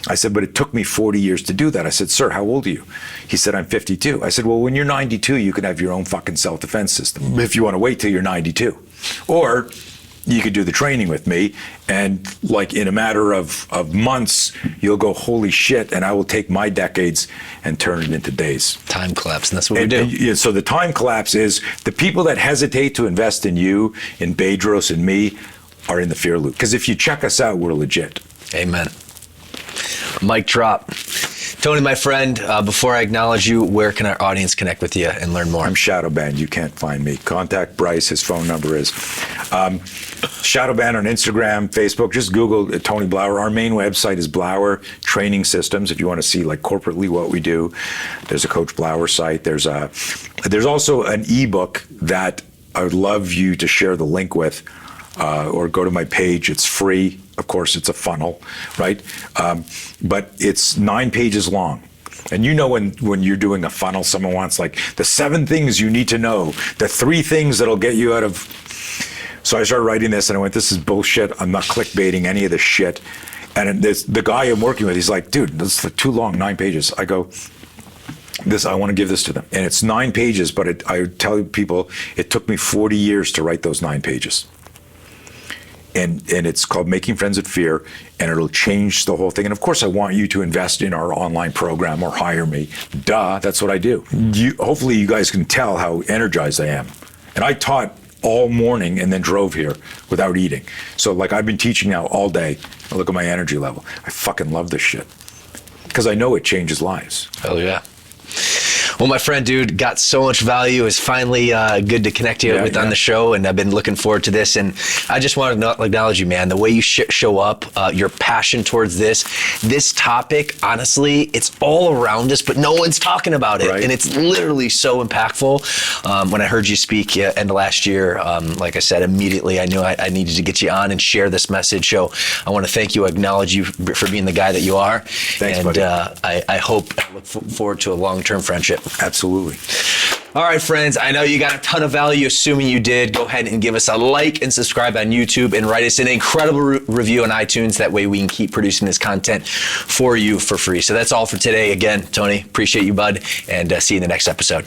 I said, but it took me 40 years to do that. I said, sir, how old are you? He said, I'm 52. I said, well, when you're 92, you can have your own fucking self-defense system if you want to wait till you're 92. Or you could do the training with me, and like in a matter of months, you'll go, holy shit, and I will take my decades and turn it into days. Time collapse, and that's what we do. And so the time collapse is the people that hesitate to invest in you, in Bedros and me, are in the fear loop. Because if you check us out, we're legit. Amen. Mic drop. Tony, my friend, before I acknowledge you, where can our audience connect with you and learn more? I'm shadow banned. You can't find me. Contact Bryce. His phone number is shadow banned on Instagram, Facebook. Just Google Tony Blauer. Our main website is Blauer Training Systems. If you want to see like corporately what we do, there's a Coach Blauer site. There's also an ebook that I would love you to share the link with, or go to my page. It's free. Of course, it's a funnel, right? But it's 9 pages long. And you know when you're doing a funnel, someone wants like the 7 things you need to know, the 3 things that'll get you out of. So I started writing this and I went, this is bullshit. I'm not clickbaiting any of this shit. And the guy I'm working with, he's like, dude, this is too long, 9 pages. I go, I want to give this to them. And it's 9 pages, but I tell people it took me 40 years to write those 9 pages. And it's called Making Friends with Fear, and it'll change the whole thing. And of course, I want you to invest in our online program or hire me. Duh, that's what I do. Hopefully you guys can tell how energized I am. And I taught all morning and then drove here without eating. So like I've been teaching now all day. Look at my energy level. I fucking love this shit because I know it changes lives. Hell yeah. Well, my friend, dude, got so much value. It's finally good to connect you with on the show, and I've been looking forward to this. And I just want to acknowledge you, man. The way you show up, your passion towards this topic, honestly, it's all around us, but no one's talking about it. Right. And it's literally so impactful. When I heard you speak end of last year, like I said, immediately I knew I needed to get you on and share this message. So I want to thank you, acknowledge you for being the guy that you are. Thanks, and buddy. I look forward to a long-term friendship. Absolutely. All right, friends, I know you got a ton of value. Assuming you did, go ahead and give us a like and subscribe on YouTube and write us an incredible review on iTunes. That way we can keep producing this content for you for free. So that's all for today. Again, Tony, appreciate you, bud, and see you in the next episode.